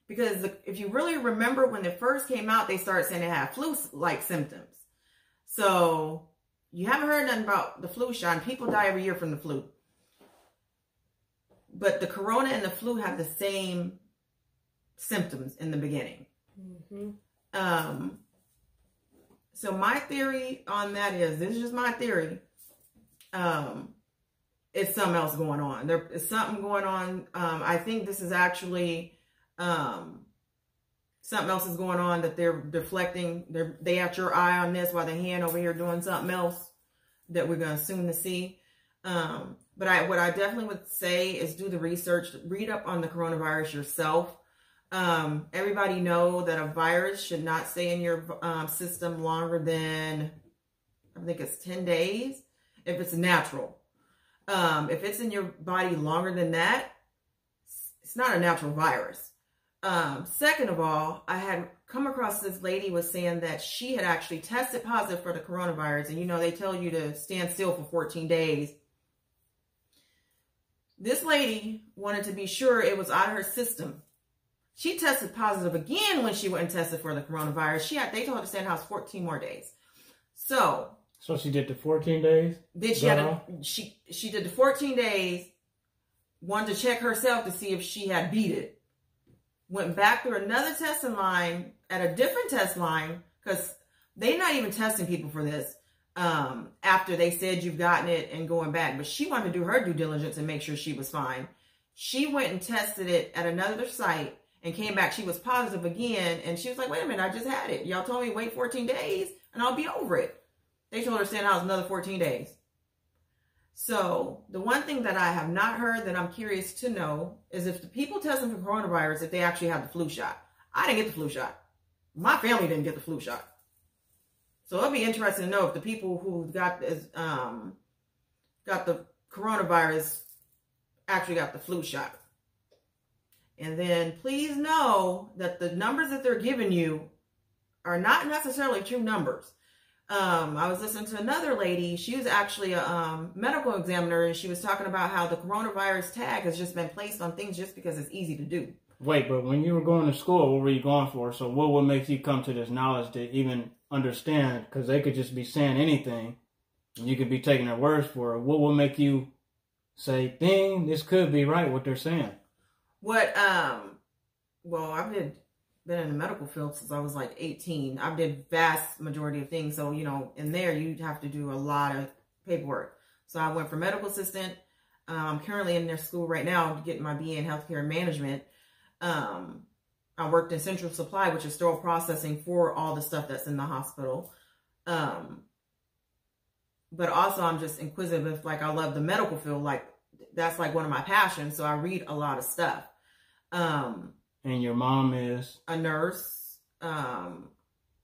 because if you really remember when it first came out, they started saying it had flu-like symptoms. So you haven't heard nothing about the flu shot, and people die every year from the flu. But the corona and the flu have the same symptoms in the beginning. Mm-hmm. So my theory on that is, this is just my theory. It's something else going on. There is something going on. I think this is actually something else is going on, that they're deflecting. They got your eye on this while the hand over here doing something else that we're going to soon to see. But what I definitely would say is do the research, read up on the coronavirus yourself. Everybody know that a virus should not stay in your system longer than, I think it's 10 days, if it's natural. If it's in your body longer than that, it's not a natural virus. Second of all, I had come across this lady was saying that she had actually tested positive for the coronavirus. And, they tell you to stand still for 14 days. This lady wanted to be sure it was out of her system. She tested positive again when she went and tested for the coronavirus. They told her to stay in the house 14 more days. So she did the 14 days? She did the 14 days, wanted to check herself to see if she had beat it. Went back through another testing line at a different test line, because they're not even testing people for this after they said you've gotten it and going back. But she wanted to do her due diligence and make sure she was fine. She went and tested it at another site and came back. She was positive again. And she was like, wait a minute, I just had it. Y'all told me wait 14 days and I'll be over it. They told her to stay in the house another 14 days. So the one thing that I have not heard that I'm curious to know is if the people testing for coronavirus, if they actually have the flu shot. I didn't get the flu shot. My family didn't get the flu shot. So it'll be interesting to know if the people who got the coronavirus actually got the flu shot. And then please know that the numbers that they're giving you are not necessarily true numbers. I was listening to another lady. She was actually a medical examiner, and she was talking about how the coronavirus tag has just been placed on things just because it's easy to do. Wait, but when you were going to school, what were you going for? So what would make you come to this knowledge to even understand? Because they could just be saying anything, and you could be taking their words for it. What would make you say, dang, this could be right, what they're saying? Well, I've been in the medical field since I was like 18. I did vast majority of things. So, in there, you'd have to do a lot of paperwork. So I went for medical assistant. I'm currently in their school right now getting my BA in healthcare management. I worked in central supply, which is sterile processing for all the stuff that's in the hospital. But also I'm just inquisitive. Like, I love the medical field. Like, that's like one of my passions. So I read a lot of stuff. And your mom is? A nurse.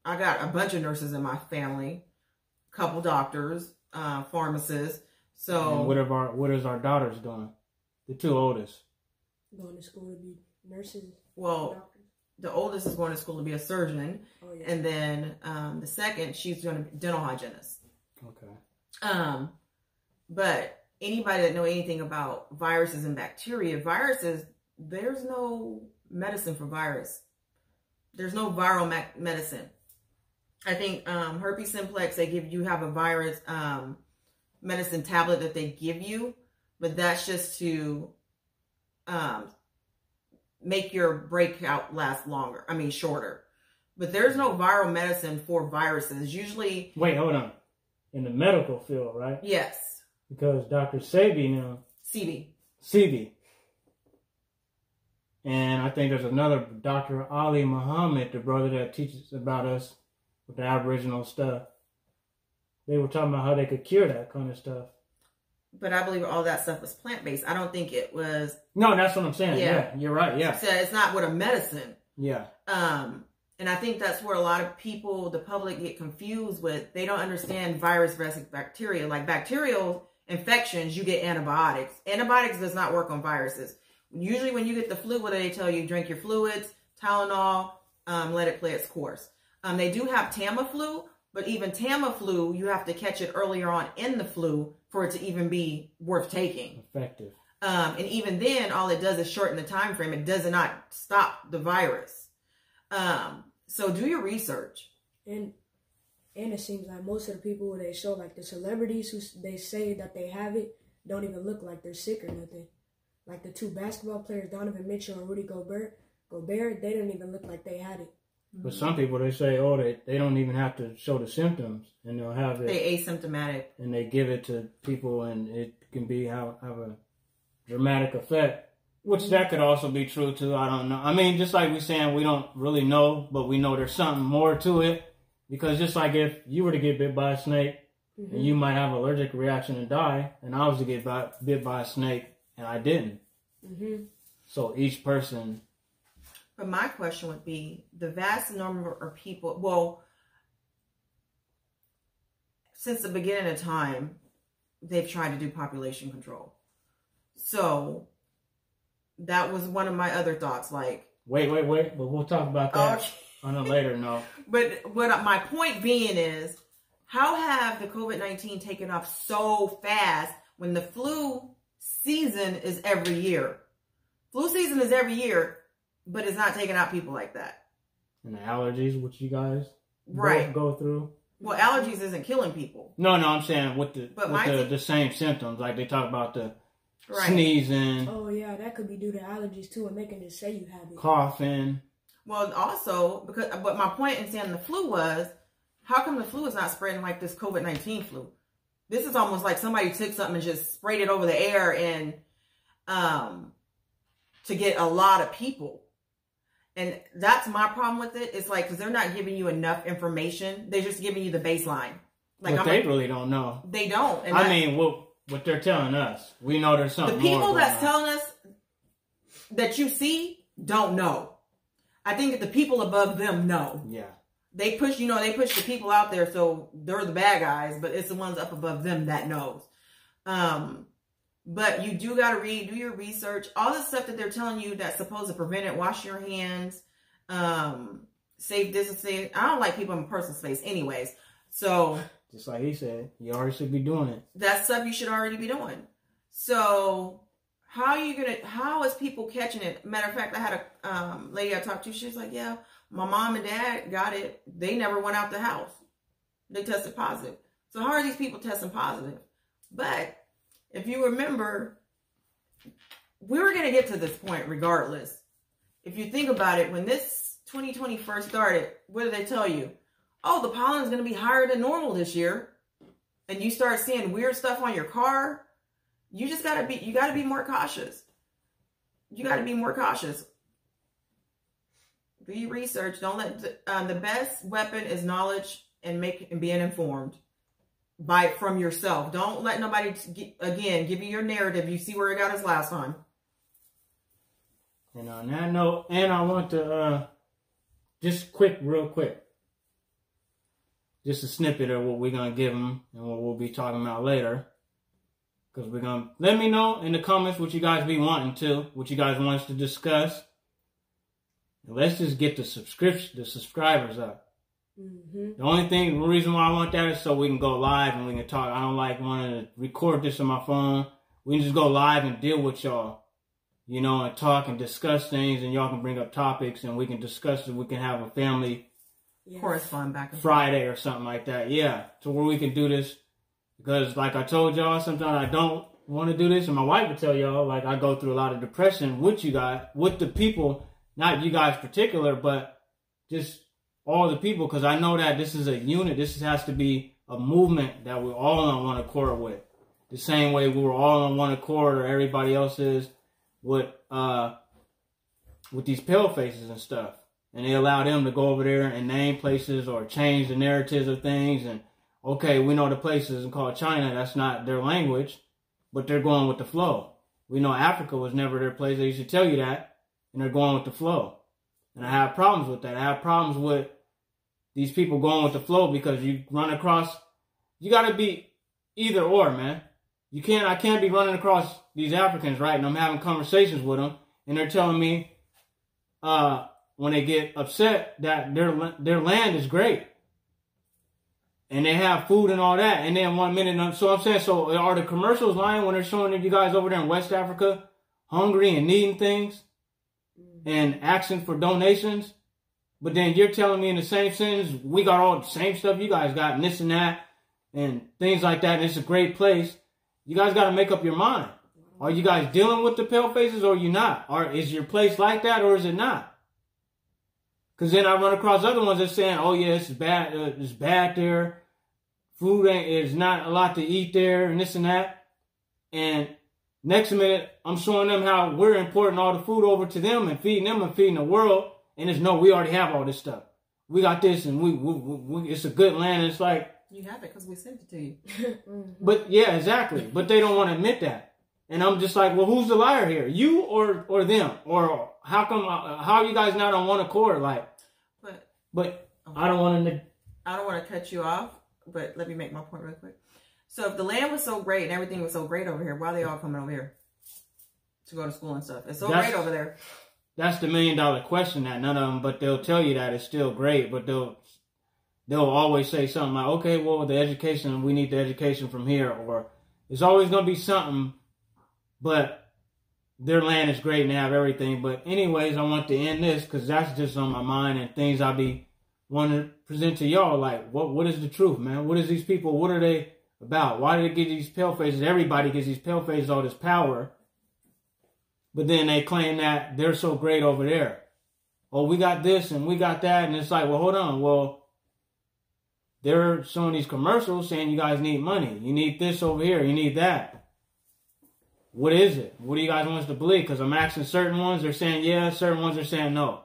I got a bunch of nurses in my family, a couple doctors, pharmacists. So And what is our daughters doing? The two oldest. Going to school to be nurses. Well, Doctors. the oldest is going to school to be a surgeon, Oh, yeah. and then the second, she's going to be dental hygienist. Okay. But anybody that know anything about viruses and bacteria, viruses, there's no medicine for virus. There's no viral medicine. I think herpes simplex, you have a virus medicine tablet that they give you, but that's just to make your breakout last longer. I mean, shorter. But there's no viral medicine for viruses. Usually... Wait, hold on. In the medical field, right? Yes. Because Dr. Sebi now... CB. And I think there's another Dr. Ali Muhammad, the brother that teaches about us with the Aboriginal stuff. They were talking about how they could cure that kind of stuff. But I believe all that stuff was plant-based. I don't think it was... No, that's what I'm saying. Yeah, you're right. Yeah. So it's not with a medicine. Yeah. And I think that's where a lot of people, the public, get confused with. They don't understand virus versus bacteria. Like bacterial infections, you get antibiotics. Antibiotics does not work on viruses. Usually when you get the flu, what do they tell you? Drink your fluids, Tylenol, let it play its course. They do have Tamiflu, but even Tamiflu, you have to catch it earlier on in the flu for it to even be worth taking. Effective. And even then, all it does is shorten the time frame. It does not stop the virus. So do your research. And it seems like most of the people they show, like the celebrities who they say that they have it, don't even look like they're sick or nothing. Like the two basketball players, Donovan Mitchell and Rudy Gobert, they didn't even look like they had it. But some people, they say, they don't even have to show the symptoms, and they'll have it. They asymptomatic. And they give it to people, and it can have a dramatic effect. Which that could also be true too. I don't know. I mean, just like we're saying, we don't really know, but we know there's something more to it. Because just like if you were to get bit by a snake, and you might have an allergic reaction and die, and I was to get bit by a snake and I didn't. So each person. But my question would be, the vast number of people, well, since the beginning of time, they've tried to do population control. So that was one of my other thoughts. Like, wait, but we'll talk about that on a later note. But what my point being is, how have the COVID-19 taken off so fast when the flu season is every year? Flu season is every year, but it's not taking out people like that. And the allergies, which you guys go through. Well, allergies isn't killing people. No, I'm saying with the same symptoms. Like they talk about the sneezing. Oh, yeah, that could be due to allergies, too, and they can just say you have it. Coughing. Well, also, but my point in saying the flu was, how come the flu is not spreading like this COVID-19 flu? This is almost like somebody took something and just sprayed it over the air and to get a lot of people. And that's my problem with it. It's like, because they're not giving you enough information. They're just giving you the baseline. Like, but they really don't know. They don't. And I mean, what they're telling us. We know there's something more. The people more that's telling us that you see don't know. I think that the people above them know. Yeah. They push the people out there, so they're the bad guys, but it's the ones up above them that knows. But you do got to do your research. All the stuff that they're telling you that's supposed to prevent it, wash your hands, safe distancing. I don't like people in personal space anyways. So just like he said, you already should be doing it. That stuff you should already be doing. So how is people catching it? Matter of fact, I had a lady I talked to. She was like, yeah, my mom and dad got it. They never went out the house. They tested positive. So how are these people testing positive? But if you remember, we were going to get to this point regardless. If you think about it, when this 2020 first started, what did they tell you? Oh, the pollen is going to be higher than normal this year. And you start seeing weird stuff on your car. You just got to be more cautious. You got to be more cautious. Do your research. Don't let, the best weapon is knowledge and being informed. Buy it from yourself. Don't let nobody, give you your narrative. You see where it got us last time. And on that note, and I want to, real quick. just a snippet of what we're going to give them and what we'll be talking about later. Because we're going to let me know in the comments what you guys be wanting to, what you guys want us to discuss. And let's just get the subscribers up. The reason why I want that is so we can go live and we can talk. I don't like wanting to record this on my phone. We can just go live and deal with y'all, you know, and talk and discuss things, and y'all can bring up topics and we can discuss it. We can have a family correspond back and Friday or something like that. Yeah, to where we can do this. Because like I told y'all, sometimes I don't want to do this, and my wife would tell y'all, like, I go through a lot of depression with you guys, with the people, not you guys particular, but just all the people, because I know that this is a unit. This has to be a movement that we're all on one accord with. The same way we were all on one accord, or everybody else is with these pale faces and stuff. And they allow them to go over there and name places or change the narratives of things. And okay, we know the places called China, that's not their language, but they're going with the flow. We know Africa was never their place. They used to tell you that, and they're going with the flow. And I have problems with that. I have problems with these people going with the flow, because you run across, you got to be either or, man. I can't be running across these Africans, right? And I'm having conversations with them, and they're telling me when they get upset that their land is great. And they have food and all that. And then 1 minute, so I'm saying, so are the commercials lying when they're showing you guys over there in West Africa hungry and needing things and asking for donations? But then you're telling me in the same sentence, we got all the same stuff you guys got, and this and that, and things like that, and it's a great place. You guys got to make up your mind. Are you guys dealing with the pale faces, or are you not? Or is your place like that, or is it not? Because then I run across other ones that saying, oh yeah, it's bad there. Food is not a lot to eat there, and this and that. And next minute, I'm showing them how we're importing all the food over to them and feeding the world. And it's no, we already have all this stuff. We got this, and we it's a good land. And it's like, you have it because we sent it to you. But yeah, exactly. But they don't want to admit that. And I'm just like, well, who's the liar here? You or them? Or how come? How are you guys not on one accord? Like, but okay. I don't want to cut you off. But let me make my point real quick. So if the land was so great and everything was so great over here, why are they all coming over here to go to school and stuff? It's so great over there. That's the $1 million question. That none of them, but they'll tell you that it's still great. But they'll always say something like, okay, well, the education, we need the education from here, or it's always going to be something. But their land is great and they have everything. But anyways, I want to end this because that's just on my mind and things I'll be wanting to present to y'all. Like, what is the truth, man? What is these people? What are they about? Why do they get these pale faces? Everybody gives these pale faces all this power. But then they claim that they're so great over there. Oh, we got this and we got that. And it's like, well, hold on. Well, they're showing these commercials saying you guys need money. You need this over here. You need that. What is it? What do you guys want us to believe? Because I'm asking certain ones, they're saying yeah. Certain ones are saying no.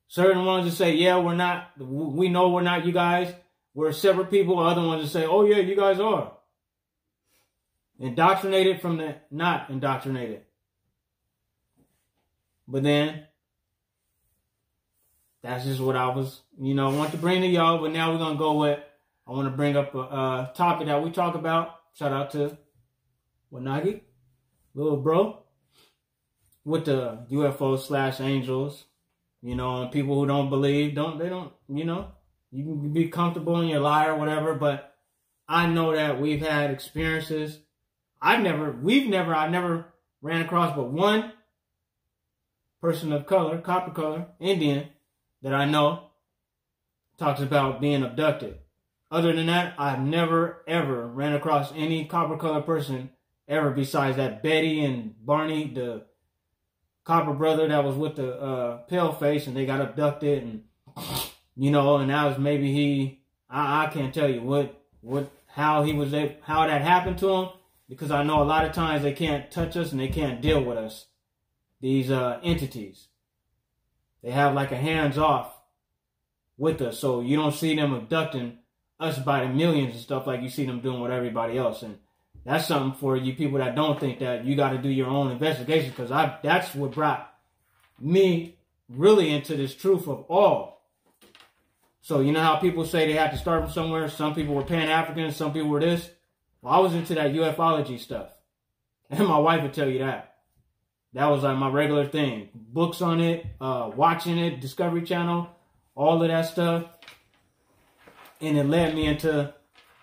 Certain ones that say, yeah, we're not. We know we're not you guys. We're separate people. Other ones that say, oh, yeah, you guys are. Indoctrinated from the not indoctrinated. But then, that's just what I was, want to bring to y'all. But now we're going to go with, I want to bring up a topic that we talk about. Shout out to Wanagi, little bro, with the UFO/angels, and people who don't believe, you can be comfortable in your lie or whatever. But I know that we've had experiences. I've never ran across but one person of color, copper color, Indian, that I know talks about being abducted. Other than that, I've never, ever ran across any copper color person ever besides that Betty and Barney, the copper brother that was with the pale face, and they got abducted, and and that was maybe I can't tell you how that happened to him, because I know a lot of times they can't touch us and they can't deal with us. These entities, they have like a hands off with us, so you don't see them abducting us by the millions and stuff like you see them doing with everybody else. And that's something for you people that don't think that you got to do your own investigation, because that's what brought me really into this truth of all. So you know how people say they had to start from somewhere? Some people were Pan-African, some people were this. Well, I was into that ufology stuff. And my wife would tell you that. That was like my regular thing. Books on it, watching it, Discovery Channel, all of that stuff. And it led me into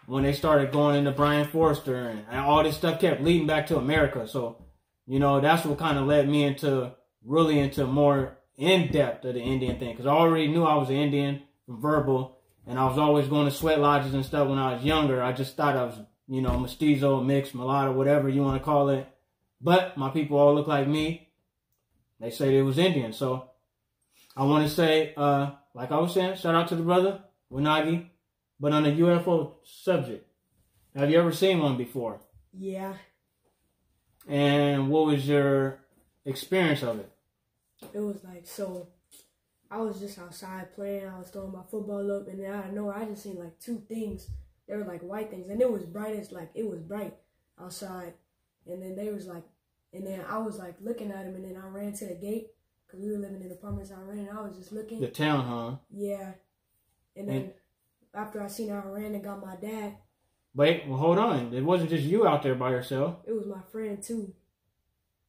when they started going into Brian Forster and all this stuff kept leading back to America. So, you know, that's what kind of led me into really into more in-depth of the Indian thing. Because I already knew I was an Indian from verbal. And I was always going to sweat lodges and stuff when I was younger. I just thought I was, you know, mestizo, mixed, mulatto, whatever you want to call it. But my people all look like me. They say they was Indian. So I want to say, like I was saying, shout out to the brother, Wanagi. But on the UFO subject, have you ever seen one before? Yeah. And what was your experience of it? It was like, so I was just outside playing. I was throwing my football up, and then out of nowhere, I just seen like two things. They were like white things, and it was bright as like, it was bright outside. And then they was like, and then I was like looking at him, and then I ran to the gate because we were living in apartments. I ran, and I was just looking. The town, huh? Yeah. And then after I seen how I ran and got my dad. Wait, well, hold on. It wasn't just you out there by yourself. It was my friend too.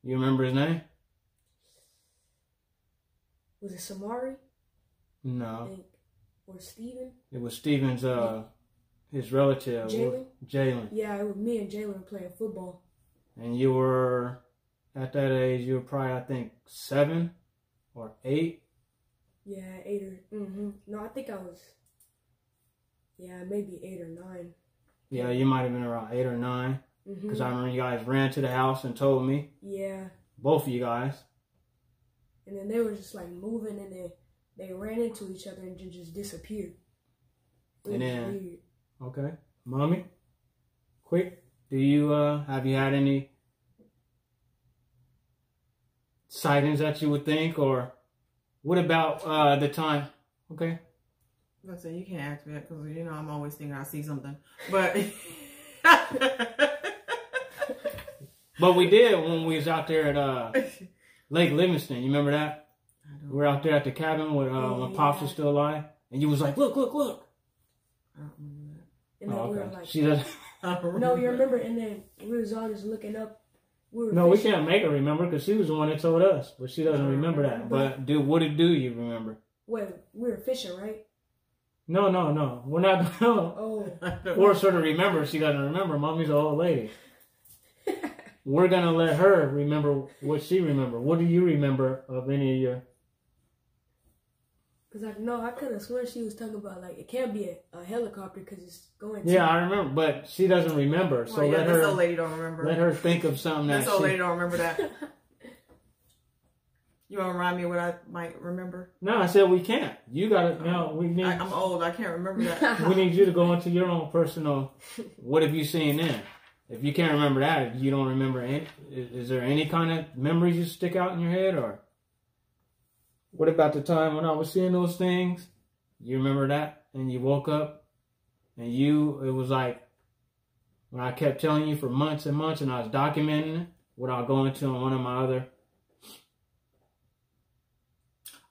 You remember his name? Was it Samari? No. I think. Or Steven? It was Steven's, his relative. Jalen? Jalen. Yeah, it was me and Jalen playing football. And you were, at that age, you were probably, I think, 7 or 8. Yeah, 8 or, No, I think I was, yeah, maybe 8 or 9. Yeah, you might have been around 8 or 9. Because I remember you guys ran to the house and told me. Yeah. Both of you guys. And then they were just like moving, and then they ran into each other and just disappeared. It was weird. Okay. Mommy, quick, do you, have you had any sightings that you would think, or what about, the time? Okay. I said, you can't ask me that because, you know, I'm always thinking I see something. But but we did when we was out there at Lake Livingston. You remember that? We were out there at the cabin with, when Pops was still alive. And you was like, look, look, look. I don't remember that. And then we were like, she doesn't. No, you remember? And then we was all just looking up. We we can't make her remember because she was the one that told us. But she doesn't remember that. But dude, what did you remember? Wait, we were fishing, right? No. We're not going to force her to remember if she doesn't remember. Mommy's an old lady. We're going to let her remember what she remembered. What do you remember of any of your... Because I could have sworn she was talking about, like, it can't be a helicopter because it's going to... Yeah, I remember, but she doesn't remember. So let her... This old lady don't remember. Let her think of something that This old lady don't remember that. You want to remind me what I might remember? No, I said we can't. You got to... No, we need... I'm old. I can't remember that. We need you to go into your own personal... What have you seen then? If you can't remember that, you don't remember any... Is there any kind of memories you stick out in your head, or... What about the time when I was seeing those things? You remember that? And you woke up and it was like, when I kept telling you for months and months and I was documenting it without going to on one of my other.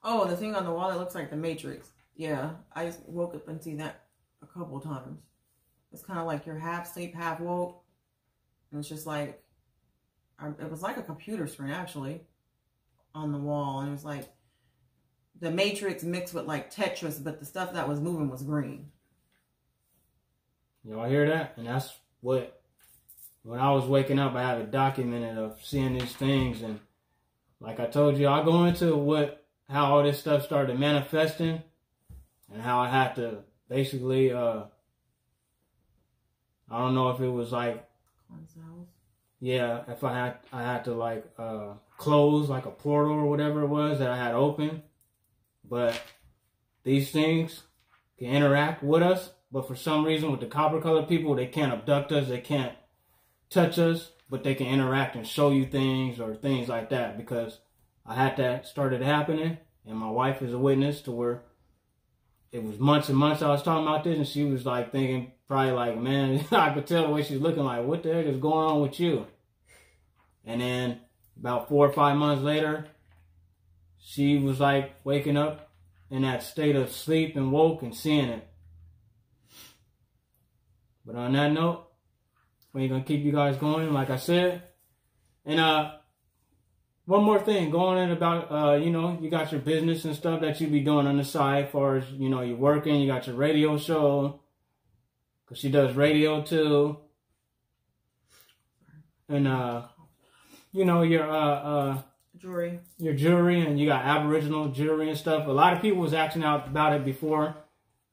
Oh, the thing on the wall that looks like the Matrix. Yeah, I just woke up and seen that a couple times. It's kind of like you're half asleep, half woke. And it's just like, it was like a computer screen actually on the wall. And it was like, the Matrix mixed with like Tetris, but the stuff that was moving was green. Y'all hear that? And that's what, when I was waking up, I have it documented of seeing these things. And like I told you, I'll go into how all this stuff started manifesting and how I had to basically, I don't know if it was like, yeah, if I had to like, close like a portal or whatever it was that I had open. But these things can interact with us. But for some reason, with the copper colored people, they can't abduct us. They can't touch us. But they can interact and show you things or things like that. Because I had that started happening. And my wife is a witness to where it was months and months I was talking about this. And she was like thinking, probably like, man, I could tell the way she's looking like, what the heck is going on with you? And then about 4 or 5 months later, she was like waking up in that state of sleep and woke and seeing it. But on that note, we're going to keep you guys going, like I said. And one more thing, going in about, you know, you got your business and stuff that you be doing on the side, as far as, you know, you're working, you got your radio show, because she does radio too. And, you know, your jewelry, and you got Aboriginal jewelry and stuff. A lot of people was asking out about it before.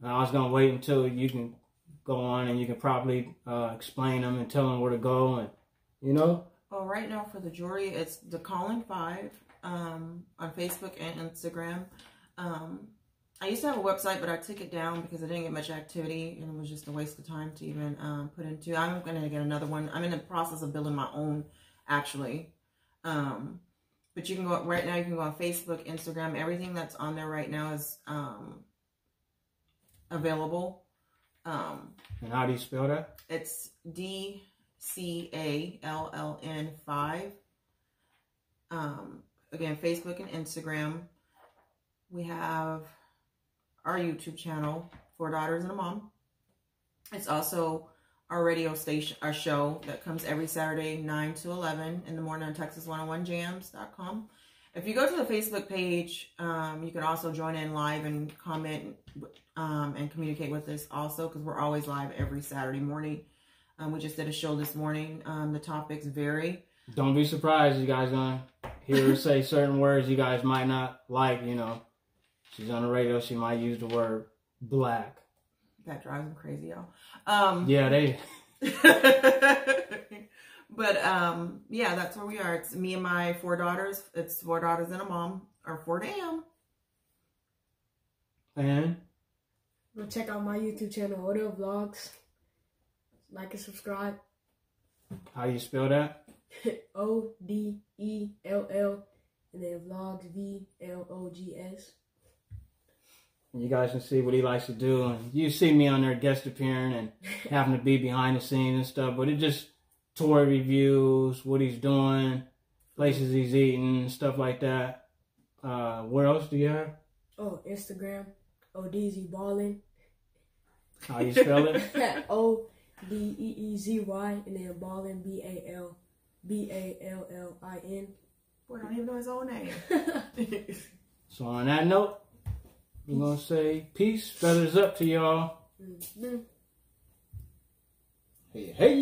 I was going to wait until you can go on and you can probably explain them and tell them where to go, and, you know. Well, right now for the jewelry, it's the Colin 5 on Facebook and Instagram. I used to have a website, but I took it down because I didn't get much activity, and it was just a waste of time to even put into. I'm going to get another one. I'm in the process of building my own, actually. But you can go, right now you can go on Facebook, Instagram. Everything that's on there right now is available. And how do you spell that? It's DCALLN 5. Again, Facebook and Instagram. We have our YouTube channel, 4 Daughters and a Mom. It's also our radio station, our show that comes every Saturday, 9 to 11 in the morning on Texas101jams.com. If you go to the Facebook page, you can also join in live and comment and communicate with us also, because we're always live every Saturday morning. We just did a show this morning. The topics vary. Don't be surprised you guys gonna hear her say certain words you guys might not like, you know. She's on the radio, she might use the word black. That drives them crazy, y'all. Yeah, they... But, yeah, that's where we are. It's me and my 4 daughters. It's 4 daughters and a mom. Or 4 damn. And? Go check out my YouTube channel, Odell Vlogs. Like and subscribe. How you spell that? O-D-E-L-L. And then Vlogs, V-L-O-G-S. And you guys can see what he likes to do. And you see me on there guest appearing and having to be behind the scenes and stuff. But it just... toy reviews, what he's doing, places he's eating, stuff like that. Where else do you have? Oh, Instagram, ODZ Ballin. How you spell it? O-D-E-E-Z-Y, and then Ballin, B-A-L-L-I-N. Boy, I don't even know his own name. So on that note, we're going to say peace, feathers up to y'all. Mm-hmm. Hey, hey,